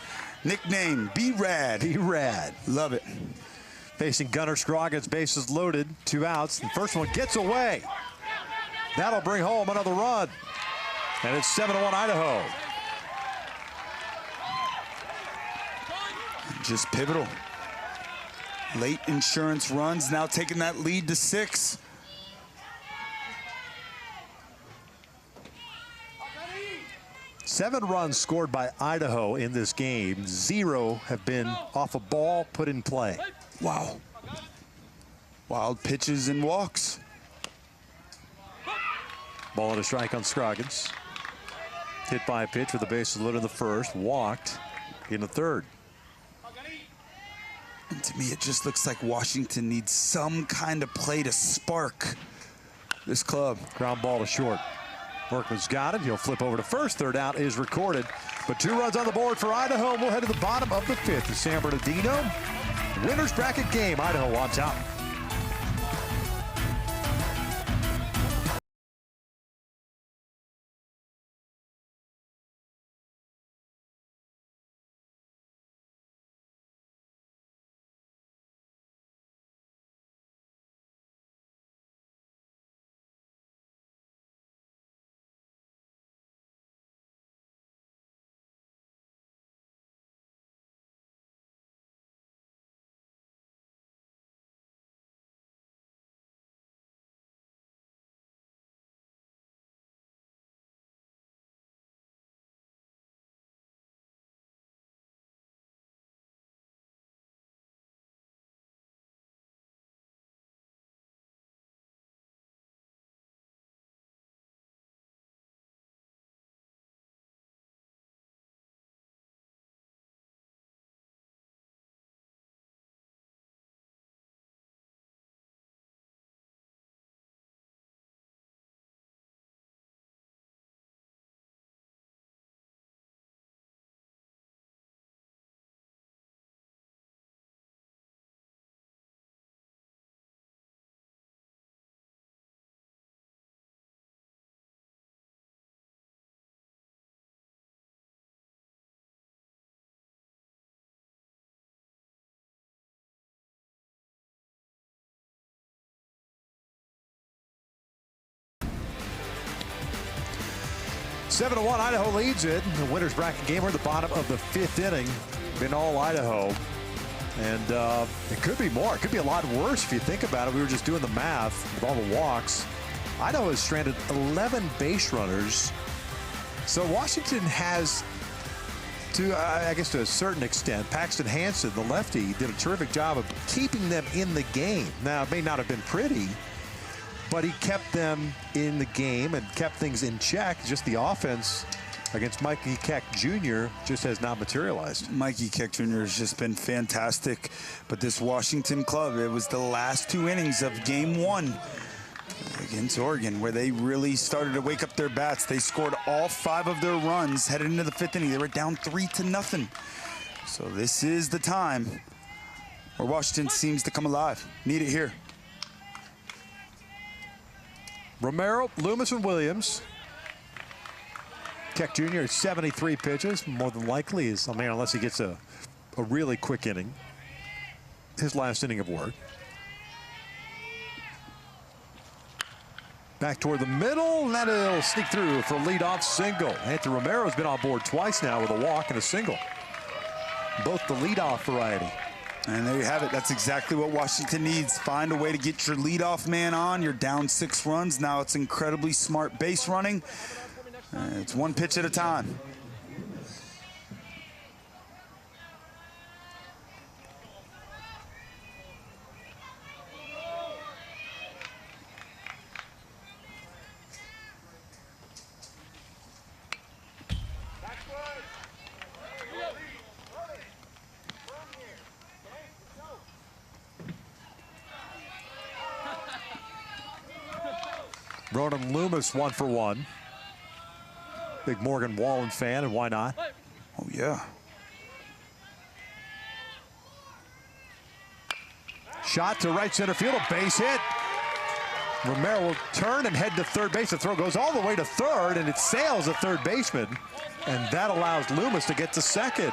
nickname B-Rad. B-Rad. Love it. Facing Gunnar Scroggins, bases loaded, 2 outs. The first one gets away. That'll bring home another run. And it's 7-1 Idaho. Just pivotal. Late insurance runs, now taking that lead to 6. Seven runs scored by Idaho in this game. 0 have been off a ball put in play. Wow. Wild pitches and walks. Ball and a strike on Scroggins. Hit by a pitch with the bases loaded in the first. Walked in the third. And to me, it just looks like Washington needs some kind of play to spark this club. Ground ball to short. Workman's got it. He'll flip over to first. Third out is recorded. But 2 runs on the board for Idaho. We'll head to the bottom of the 5th. The San Bernardino winner's bracket game. Idaho on top. Seven to 1, Idaho leads it. The winner's bracket game. We're at the bottom of the 5th inning. Been all Idaho. And it could be more. It could be a lot worse if you think about it. We were just doing the math with all the walks. Idaho has stranded 11 base runners. So Washington has, I guess to a certain extent, Paxton Hansen, the lefty, did a terrific job of keeping them in the game. Now, it may not have been pretty, but he kept them in the game and kept things in check. Just the offense against Mikey Keck Jr. just has not materialized. Mikey Keck Jr. has just been fantastic. But this Washington club, it was the last 2 innings of game 1 against Oregon where they really started to wake up their bats. They scored all 5 of their runs headed into the 5th inning. They were down 3-0. So this is the time where Washington seems to come alive. Need it here. Romero, Loomis, and Williams. Keck Jr. is 73 pitches. More than likely is, unless he gets a really quick inning. His last inning of work. Back toward the middle, and that'll sneak through for a leadoff single. Anthony Romero's been on board twice now with a walk and a single. Both the leadoff variety. And there you have it. That's exactly what Washington needs. Find a way to get your leadoff man on. You're down 6 runs. Now it's incredibly smart base running. It's 1 pitch at a time. Ronan Loomis 1 for 1. Big Morgan Wallen fan, and why not? Oh, yeah. Shot to right center field, a base hit. Romero will turn and head to third base. The throw goes all the way to third, and it sails a third baseman, and that allows Loomis to get to second.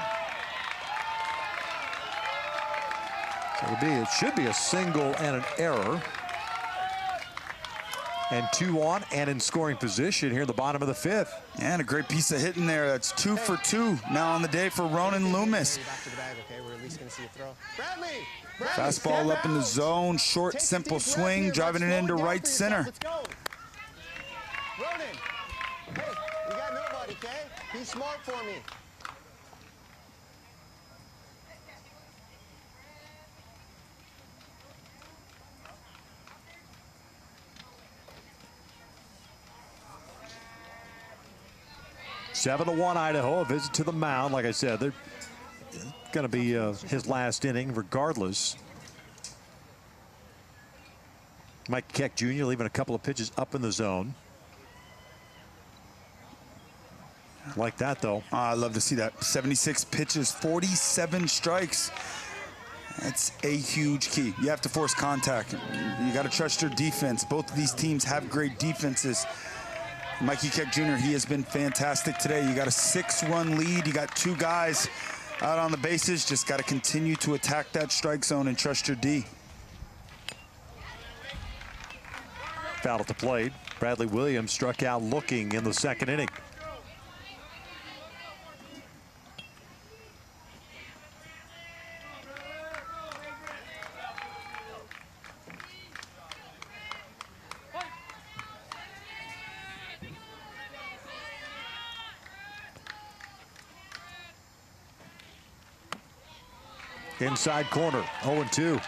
So it should be a single and an error. And 2 on and in scoring position here in the bottom of the 5th. And a great piece of hitting there. That's 2 for 2 now on the day for Ronan Loomis. Back to the bag, okay? We're at least going to see a throw. Bradley! Fastball up in the zone, short, simple swing, driving it into right center. Let's go. Ronan, hey, we got nobody, okay? Be smart for me. Seven to 1 Idaho, a visit to the mound. Like I said, they're going to be his last inning regardless. Mike Keck Jr. leaving a couple of pitches up in the zone. Like that, though. I love to see that. 76 pitches, 47 strikes. That's a huge key. You have to force contact. You got to trust your defense. Both of these teams have great defenses. Mikey Keck Jr., he has been fantastic today. You got a 6-run lead. You got 2 guys out on the bases. Just got to continue to attack that strike zone and trust your D. Foul at the plate. Bradley Williams struck out looking in the second inning. Inside corner, 0-2.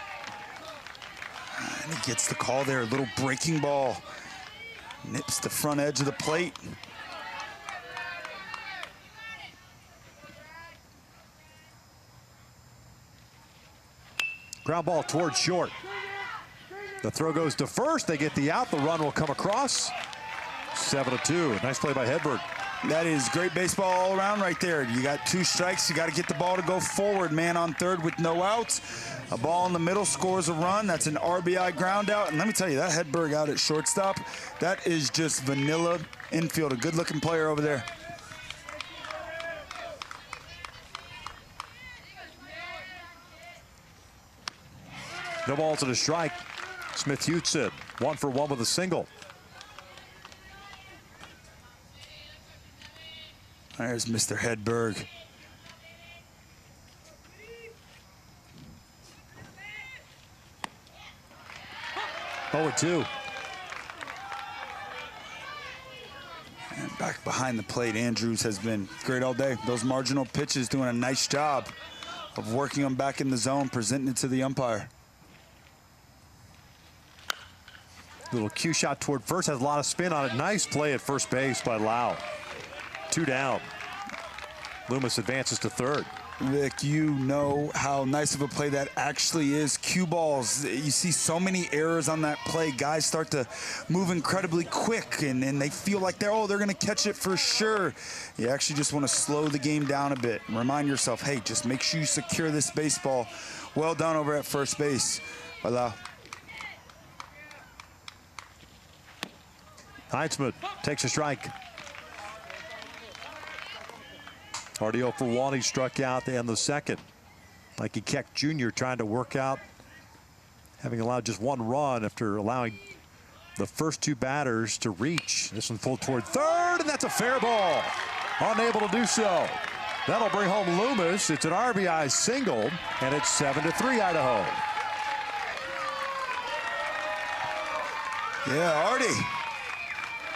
And he gets the call there, a little breaking ball. Nips the front edge of the plate. Ground ball towards short. The throw goes to first. They get the out. The run will come across. 7-2. Nice play by Hedberg. That is great baseball all around right there. You got 2 strikes. You got to get the ball to go forward. Man on third with no outs. A ball in the middle scores a run. That's an RBI ground out. And let me tell you, that Hedberg out at shortstop, that is just vanilla infield. A good-looking player over there. No balls and a strike. Smith-Huetson 1 for 1 with a single. There's Mr. Hedberg. Oh, 2. And back behind the plate, Andrews has been great all day. Those marginal pitches doing a nice job of working them back in the zone, presenting it to the umpire. Little cue shot toward first, has a lot of spin on it. Nice play at first base by Lau. 2 down. Loomis advances to third. Vic, you know how nice of a play that actually is. Cue balls, you see so many errors on that play. Guys start to move incredibly quick, and they feel like they're going to catch it for sure. You actually just want to slow the game down a bit. Remind yourself, hey, just make sure you secure this baseball. Well done over at first base. Voila. Heinzman takes a strike. Already 0 for 1. He struck out in the second. Mikey Keck Jr. trying to work out, having allowed just 1 run after allowing the first 2 batters to reach. This one pulled toward third, and that's a fair ball. Unable to do so. That'll bring home Loomis. It's an RBI single, and it's 7-3 Idaho. Yeah, Artie.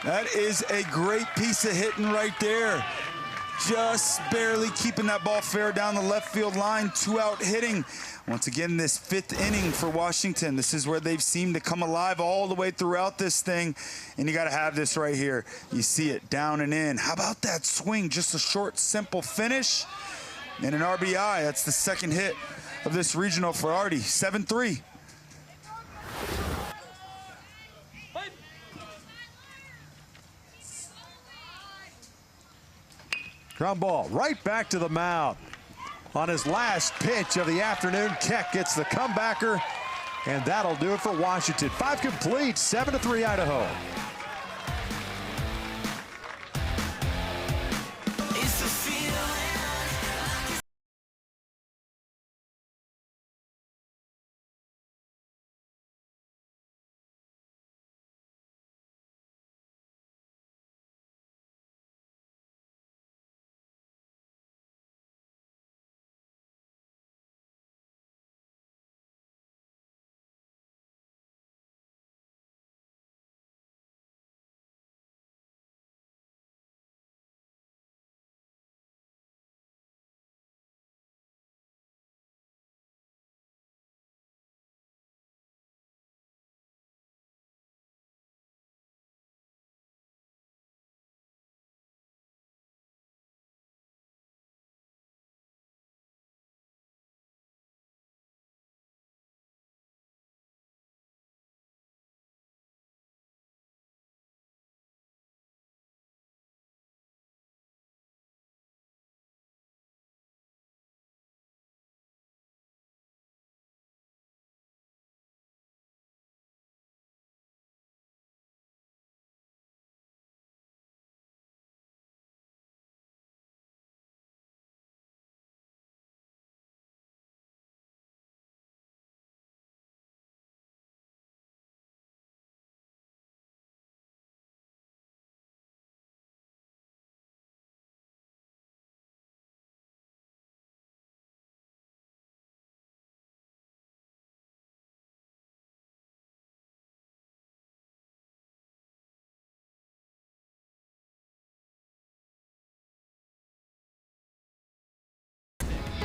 That is a great piece of hitting right there. Just barely keeping that ball fair down the left field line. 2-out hitting. Once again, this 5th inning for Washington. This is where they've seemed to come alive all the way throughout this thing. And you got to have this right here. You see it down and in. How about that swing? Just a short, simple finish. And an RBI. That's the 2nd hit of this regional for Artie. 7-3. Ground ball right back to the mound. On his last pitch of the afternoon, Keck gets the comebacker, and that'll do it for Washington. 5 complete, 7-3 Idaho.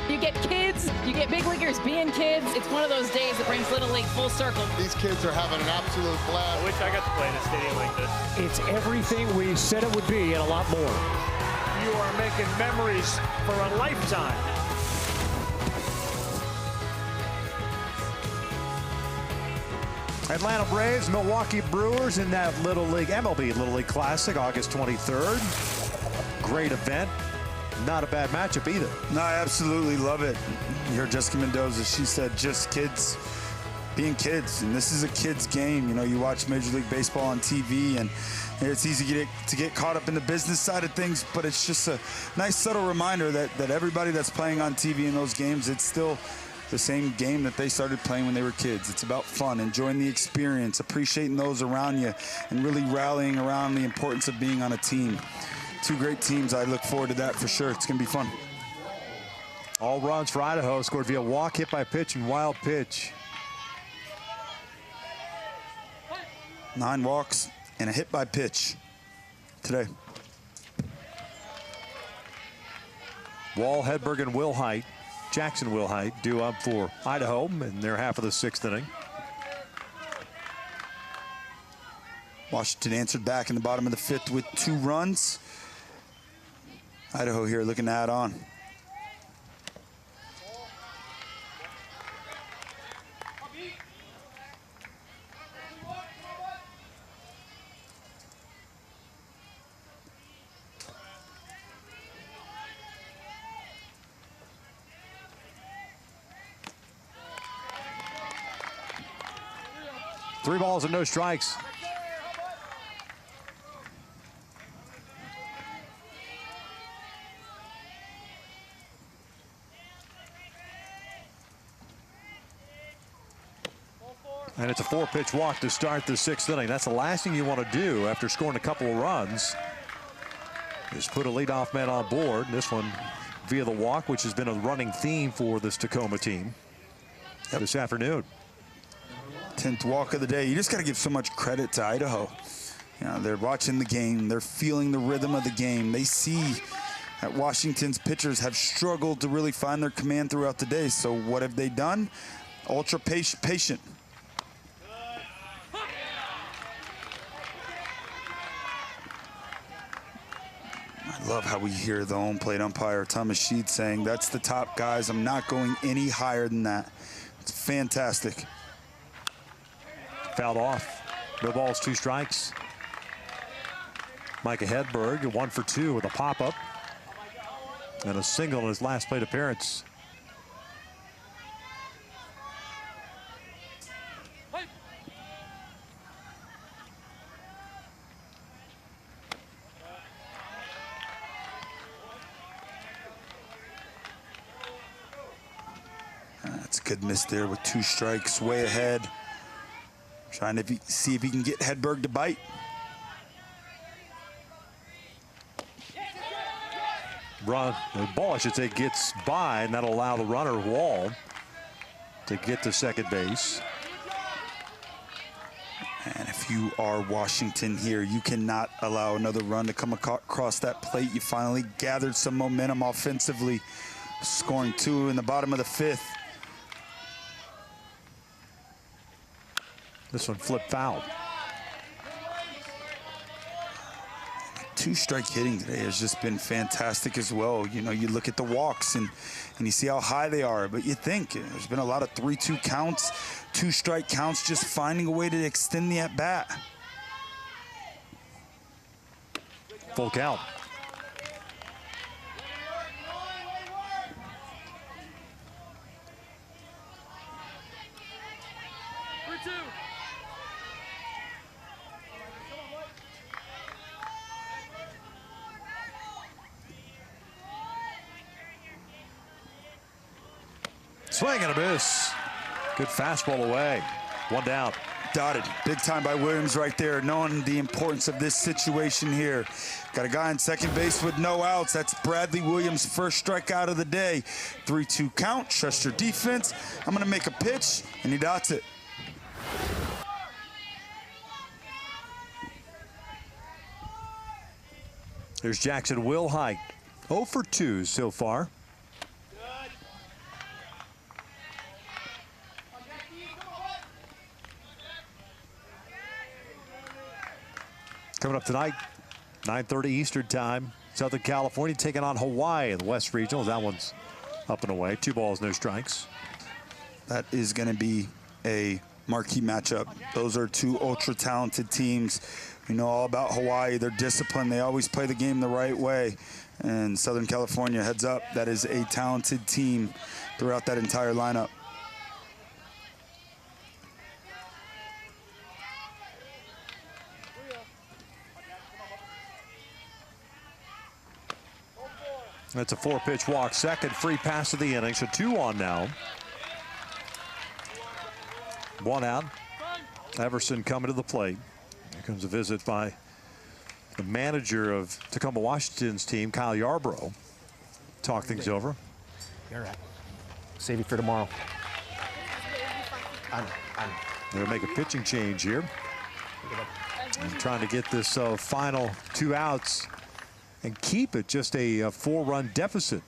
You get kids, you get big leaguers being kids. It's one of those days that brings Little League full circle. These kids are having an absolute blast. I wish I got to play in a stadium like this. It's everything we said it would be and a lot more. You are making memories for a lifetime. Atlanta Braves, Milwaukee Brewers in that Little League, MLB Little League Classic, August 23rd. Great event. Not a bad matchup either. No, I absolutely love it. You heard Jessica Mendoza. She said just kids being kids. And this is a kid's game. You know, you watch Major League Baseball on TV, and it's easy to get caught up in the business side of things, but it's just a nice subtle reminder that everybody that's playing on TV in those games, it's still the same game that they started playing when they were kids. It's about fun, enjoying the experience, appreciating those around you, and really rallying around the importance of being on a team. 2 great teams. I look forward to that for sure. It's going to be fun. All runs for Idaho scored via walk, hit by pitch, and wild pitch. 9 walks and a hit by pitch today. Wall, Hedberg, and Wilhite, Jackson Wilhite, due up for Idaho in their half of the 6th inning. Washington answered back in the bottom of the 5th with 2 runs. Idaho here looking to add on. Three balls and no strikes. And it's a 4-pitch walk to start the 6th inning. That's the last thing you want to do after scoring a couple of runs, is put a leadoff man on board. This one via the walk, which has been a running theme for this Tacoma team this afternoon. 10th walk of the day. You just got to give so much credit to Idaho. You know, they're watching the game. They're feeling the rhythm of the game. They see that Washington's pitchers have struggled to really find their command throughout the day. So what have they done? Ultra patient. I love how we hear the home plate umpire, Thomas Sheed, saying, that's the top, guys. I'm not going any higher than that. It's fantastic. Fouled off. No balls, 2 strikes. Micah Hedberg, 1 for 2 with a pop-up. and a single in his last plate appearance. That's a good miss there with 2 strikes, way ahead. Trying to see if he can get Hedberg to bite. Run, the ball, I should say, gets by, and that'll allow the runner Wall to get to second base. And if you are Washington here, you cannot allow another run to come across that plate. You finally gathered some momentum offensively, scoring 2 in the bottom of the 5th. This one flipped foul. 2-strike hitting today has just been fantastic as well. You know, you look at the walks and you see how high they are, but you think there's been a lot of 3-2 counts, 2-strike counts, just finding a way to extend the at-bat. Full count. Swing and a miss. Good fastball away. 1 down. Dotted. Big time by Williams right there, knowing the importance of this situation here. Got a guy on second base with no outs. That's Bradley Williams' first strikeout of the day. 3-2 count. Trust your defense. I'm going to make a pitch, and he dots it. There's Jackson Wilhite. 0 for 2 so far. Coming up tonight, 9:30 Eastern time. Southern California taking on Hawaii in the West Regional. That one's up and away. 2 balls, no strikes. That is going to be a marquee matchup. Those are 2 ultra-talented teams. We know all about Hawaii. They're disciplined. They always play the game the right way. And Southern California, heads up, that is a talented team throughout that entire lineup. That's a 4-pitch walk. Second free pass of the inning. So 2 on now. 1 out. Everson coming to the plate. Here comes a visit by the manager of Tacoma Washington's team, Kyle Yarbrough. Talk things over. You're right. Save you for tomorrow. I know. They'll make a pitching change here. And trying to get this final 2 outs and keep it just a 4-run deficit.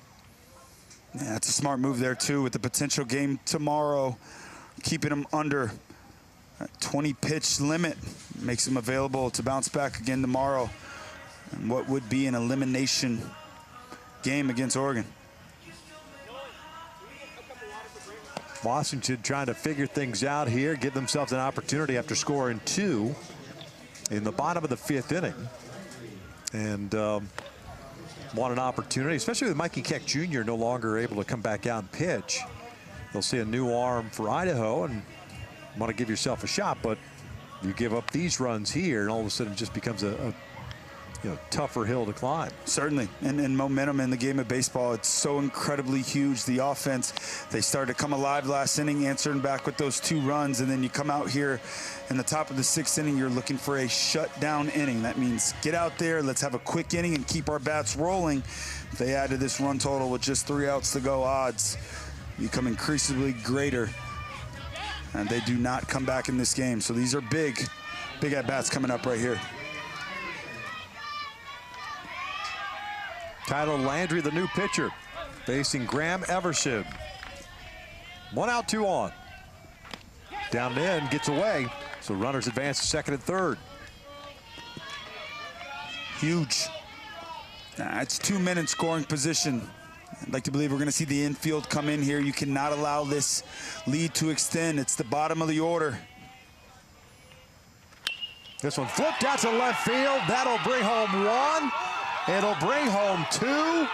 Yeah, that's a smart move there, too, with the potential game tomorrow. Keeping them under a 20-pitch limit makes them available to bounce back again tomorrow. And what would be an elimination game against Oregon. Washington trying to figure things out here, give themselves an opportunity after scoring 2 in the bottom of the 5th inning. And want an opportunity, especially with Mikey Keck Jr. no longer able to come back out and pitch. They'll see a new arm for Idaho and want to give yourself a shot, but you give up these runs here and all of a sudden it just becomes a tougher hill to climb. Certainly, and momentum in the game of baseball, it's so incredibly huge. The offense, they started to come alive last inning, answering back with those 2 runs, and then you come out here in the top of the 6th inning, you're looking for a shutdown inning. That means get out there, let's have a quick inning and keep our bats rolling. If they add to this run total with just 3 outs to go, odds become increasingly greater, and they do not come back in this game. So these are big at-bats coming up right here. Tyler Landry, the new pitcher, facing Graham Everson. 1 out, 2 on. Down and in, gets away. So runners advance to second and third. Huge. It's 2-minute scoring position. I'd like to believe we're going to see the infield come in here. You cannot allow this lead to extend. It's the bottom of the order. This one flipped out to left field. That'll bring home 1. It'll bring home 2.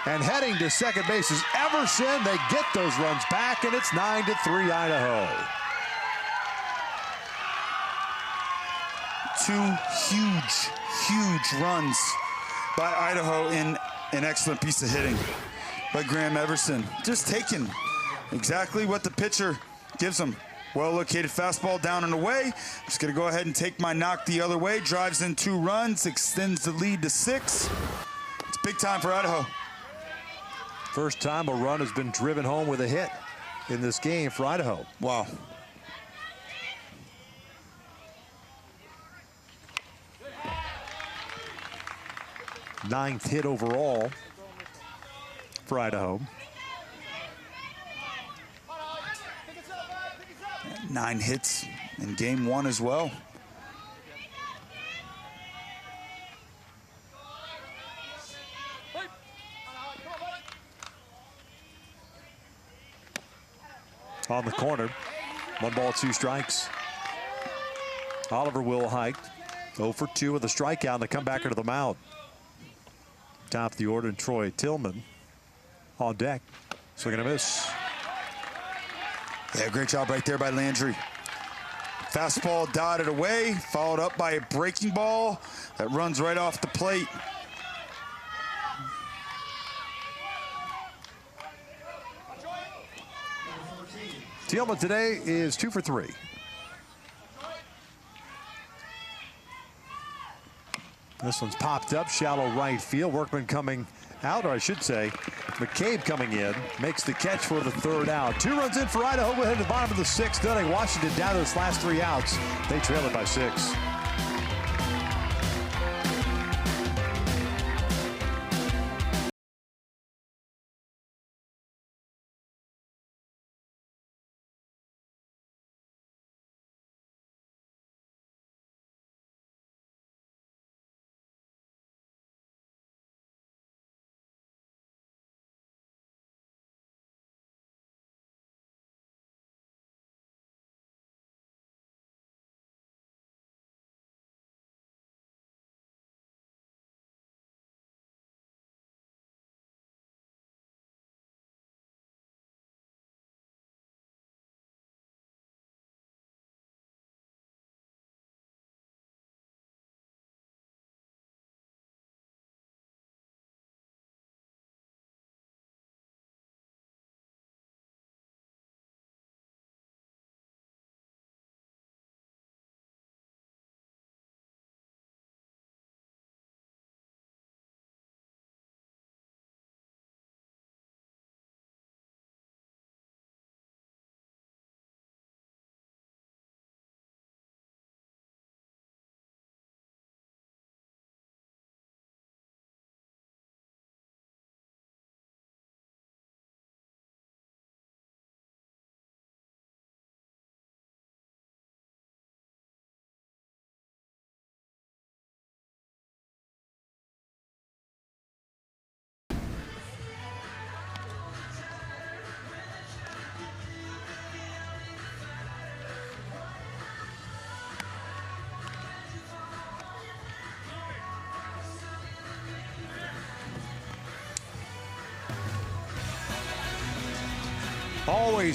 And heading to second base is Everson. They get those runs back, and it's 9-3 Idaho. Two huge runs by Idaho in an excellent piece of hitting by Graham Everson. Just taking exactly what the pitcher gives him. Well-located fastball down and away. Just going to go ahead and take my knock the other way. Drives in 2 runs, extends the lead to 6. It's big time for Idaho. First time a run has been driven home with a hit in this game for Idaho. Wow. Ninth hit overall for Idaho. 9 hits in game 1 as well. On the corner, 1 ball, 2 strikes. Oliver Wilhite, 0 for 2 with a strikeout, and they come back into the mound. Top of the order, Troy Tillman on deck. Swing and a miss. Yeah, great job right there by Landry. Fastball dotted away, followed up by a breaking ball that runs right off the plate. Tillman today is 2 for 3. This one's popped up, shallow right field. Workman coming out, or I should say, McCabe coming in, makes the catch for the 3rd out. 2 runs in for Idaho. We'll head to the bottom of the 6th inning. Washington down to those last 3 outs. They trail it by 6.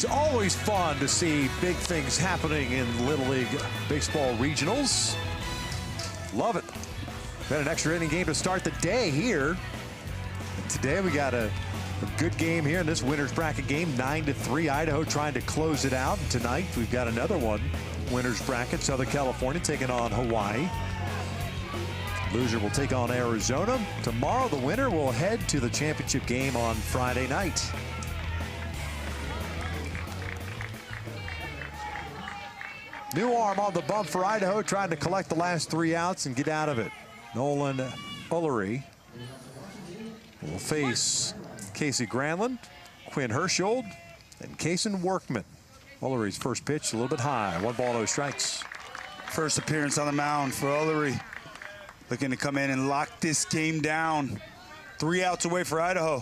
Always fun to see big things happening in Little League Baseball Regionals. Love it. Got an extra inning game to start the day here. And today we got a good game here in this winner's bracket game. 9-3 Idaho trying to close it out. And tonight we've got another one. Winner's bracket, Southern California taking on Hawaii. Loser will take on Arizona. Tomorrow the winner will head to the championship game on Friday night. New arm on the bump for Idaho, trying to collect the last 3 outs and get out of it. Nolan Ullery will face Casey Granlund, Quinn Hershold, and Kaysen Workman. Ullery's first pitch a little bit high. 1 ball, no strikes. First appearance on the mound for Ullery. Looking to come in and lock this game down. 3 outs away for Idaho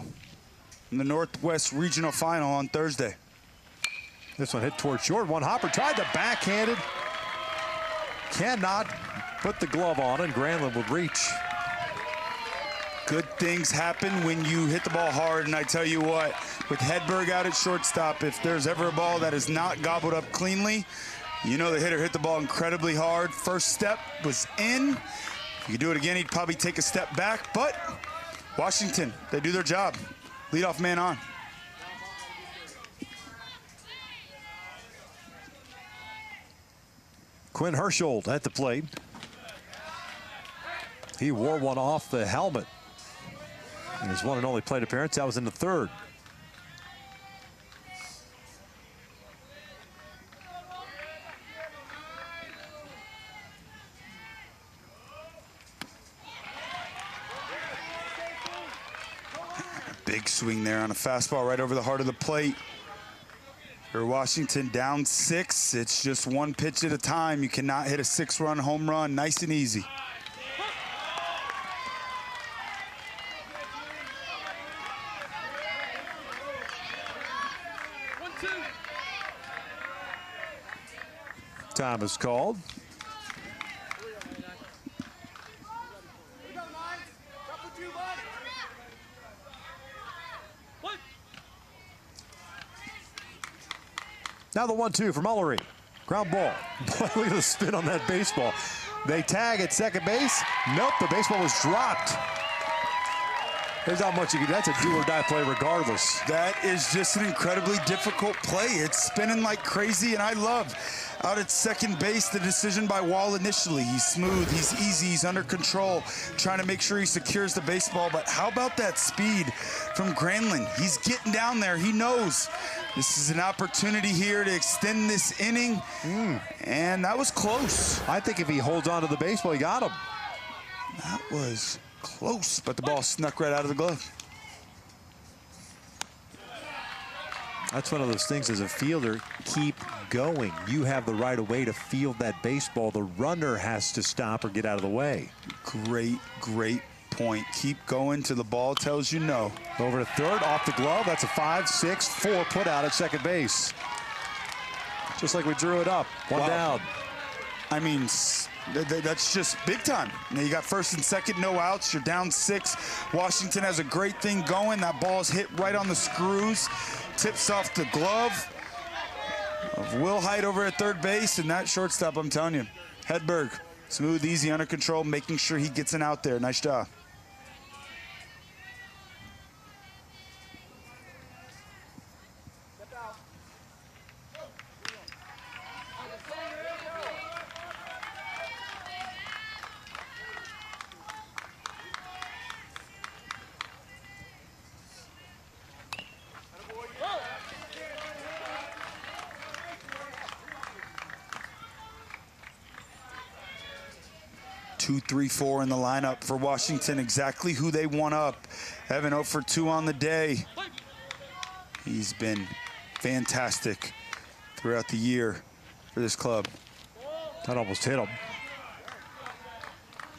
in the Northwest Regional Final on Thursday. This one hit towards short. One hopper tried to backhand it. Cannot put the glove on, and Granlund would reach. Good things happen when you hit the ball hard, and I tell you what, with Hedberg out at shortstop, if there's ever a ball that is not gobbled up cleanly, you know the hitter hit the ball incredibly hard. First step was in. If you do it again, he'd probably take a step back, but Washington, they do their job. Leadoff man on. Quinn Herschel at the plate. He wore one off the helmet in his one and only plate appearance. That was in the third. Big swing there on a fastball right over the heart of the plate. For Washington down 6, it's just one pitch at a time. You cannot hit a 6-run home run nice and easy. Time is called. Now the 1-2 from Ullery. Ground ball. Boy, look at the spin on that baseball. They tag at second base. Nope, the baseball was dropped. There's not much you can do. That's a do or die play regardless. That is just an incredibly difficult play. It's spinning like crazy, and I love out at second base the decision by Wall initially. He's smooth, he's easy, he's under control, trying to make sure he secures the baseball. But how about that speed from Granlund? He's getting down there. He knows this is an opportunity here to extend this inning, and that was close. I think if he holds on to the baseball, he got him. That was close, but the ball snuck right out of the glove. That's one of those things as a fielder, keep going. You have the right of way to field that baseball. The runner has to stop or get out of the way. Great, great point. Keep going till the ball tells you no. Over to third, off the glove. That's a 5-6-4 put out at second base. Just like we drew it up. One down. I mean, that's just big time. Now you got first and second, no outs. You're down 6. Washington has a great thing going. That ball's hit right on the screws. Tips off the glove of Will Hyde over at third base, and that shortstop, I'm telling you, Hedberg, smooth, easy, under control, making sure he gets an out there. Nice job. Two, 3, 4 in the lineup for Washington, exactly who they want up. Evan 0 for 2 on the day. He's been fantastic throughout the year for this club. That almost hit him.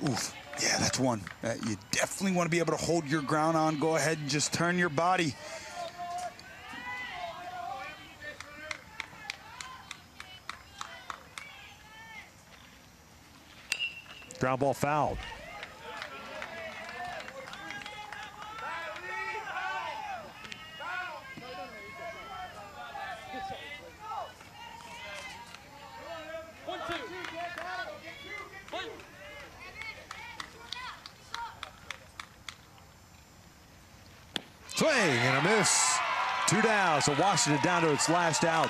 Oof, yeah, that's one that you definitely want to be able to hold your ground on. Go ahead and just turn your body. Ground ball fouled. Swing and a miss. 2 down, so Washington down to its last out.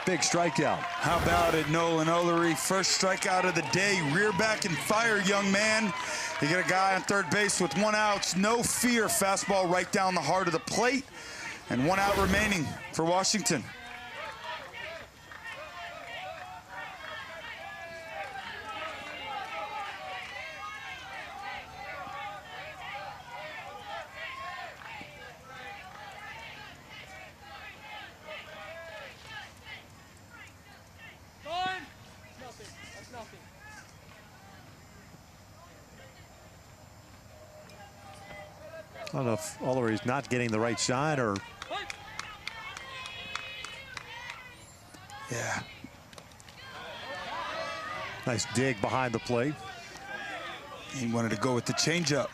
Big strikeout. How about it, Nolan Ullery? First strikeout of the day. Rear back and fire, young man. You get a guy on third base with 1 out. No fear. Fastball right down the heart of the plate. And 1 out remaining for Washington. I don't know if Ullery's not getting the right shine or... Yeah. Nice dig behind the plate. He wanted to go with the changeup.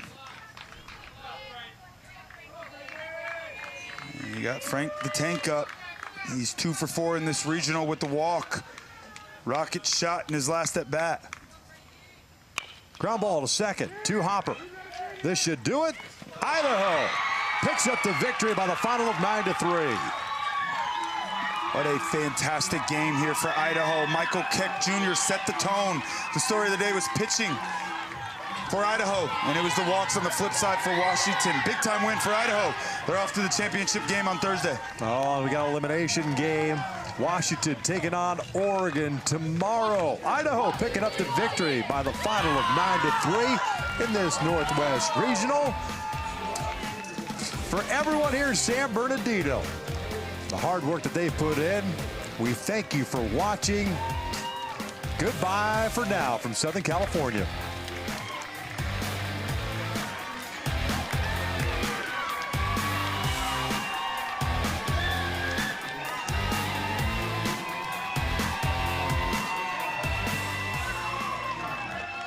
got Frank the Tank up. He's 2 for 4 in this regional with the walk. Rocket shot in his last at bat. Ground ball to second, to Hopper. This should do it. Idaho picks up the victory by the final of 9-3. What a fantastic game here for Idaho. Michael Keck Jr. set the tone. The story of the day was pitching for Idaho, and it was the walks on the flip side for Washington. Big time win for Idaho. They're off to the championship game on Thursday. Oh, we got an elimination game. Washington taking on Oregon tomorrow. Idaho picking up the victory by the final of 9-3 in this Northwest Regional. For everyone here in San Bernardino, the hard work that they put in, we thank you for watching. Goodbye for now from Southern California.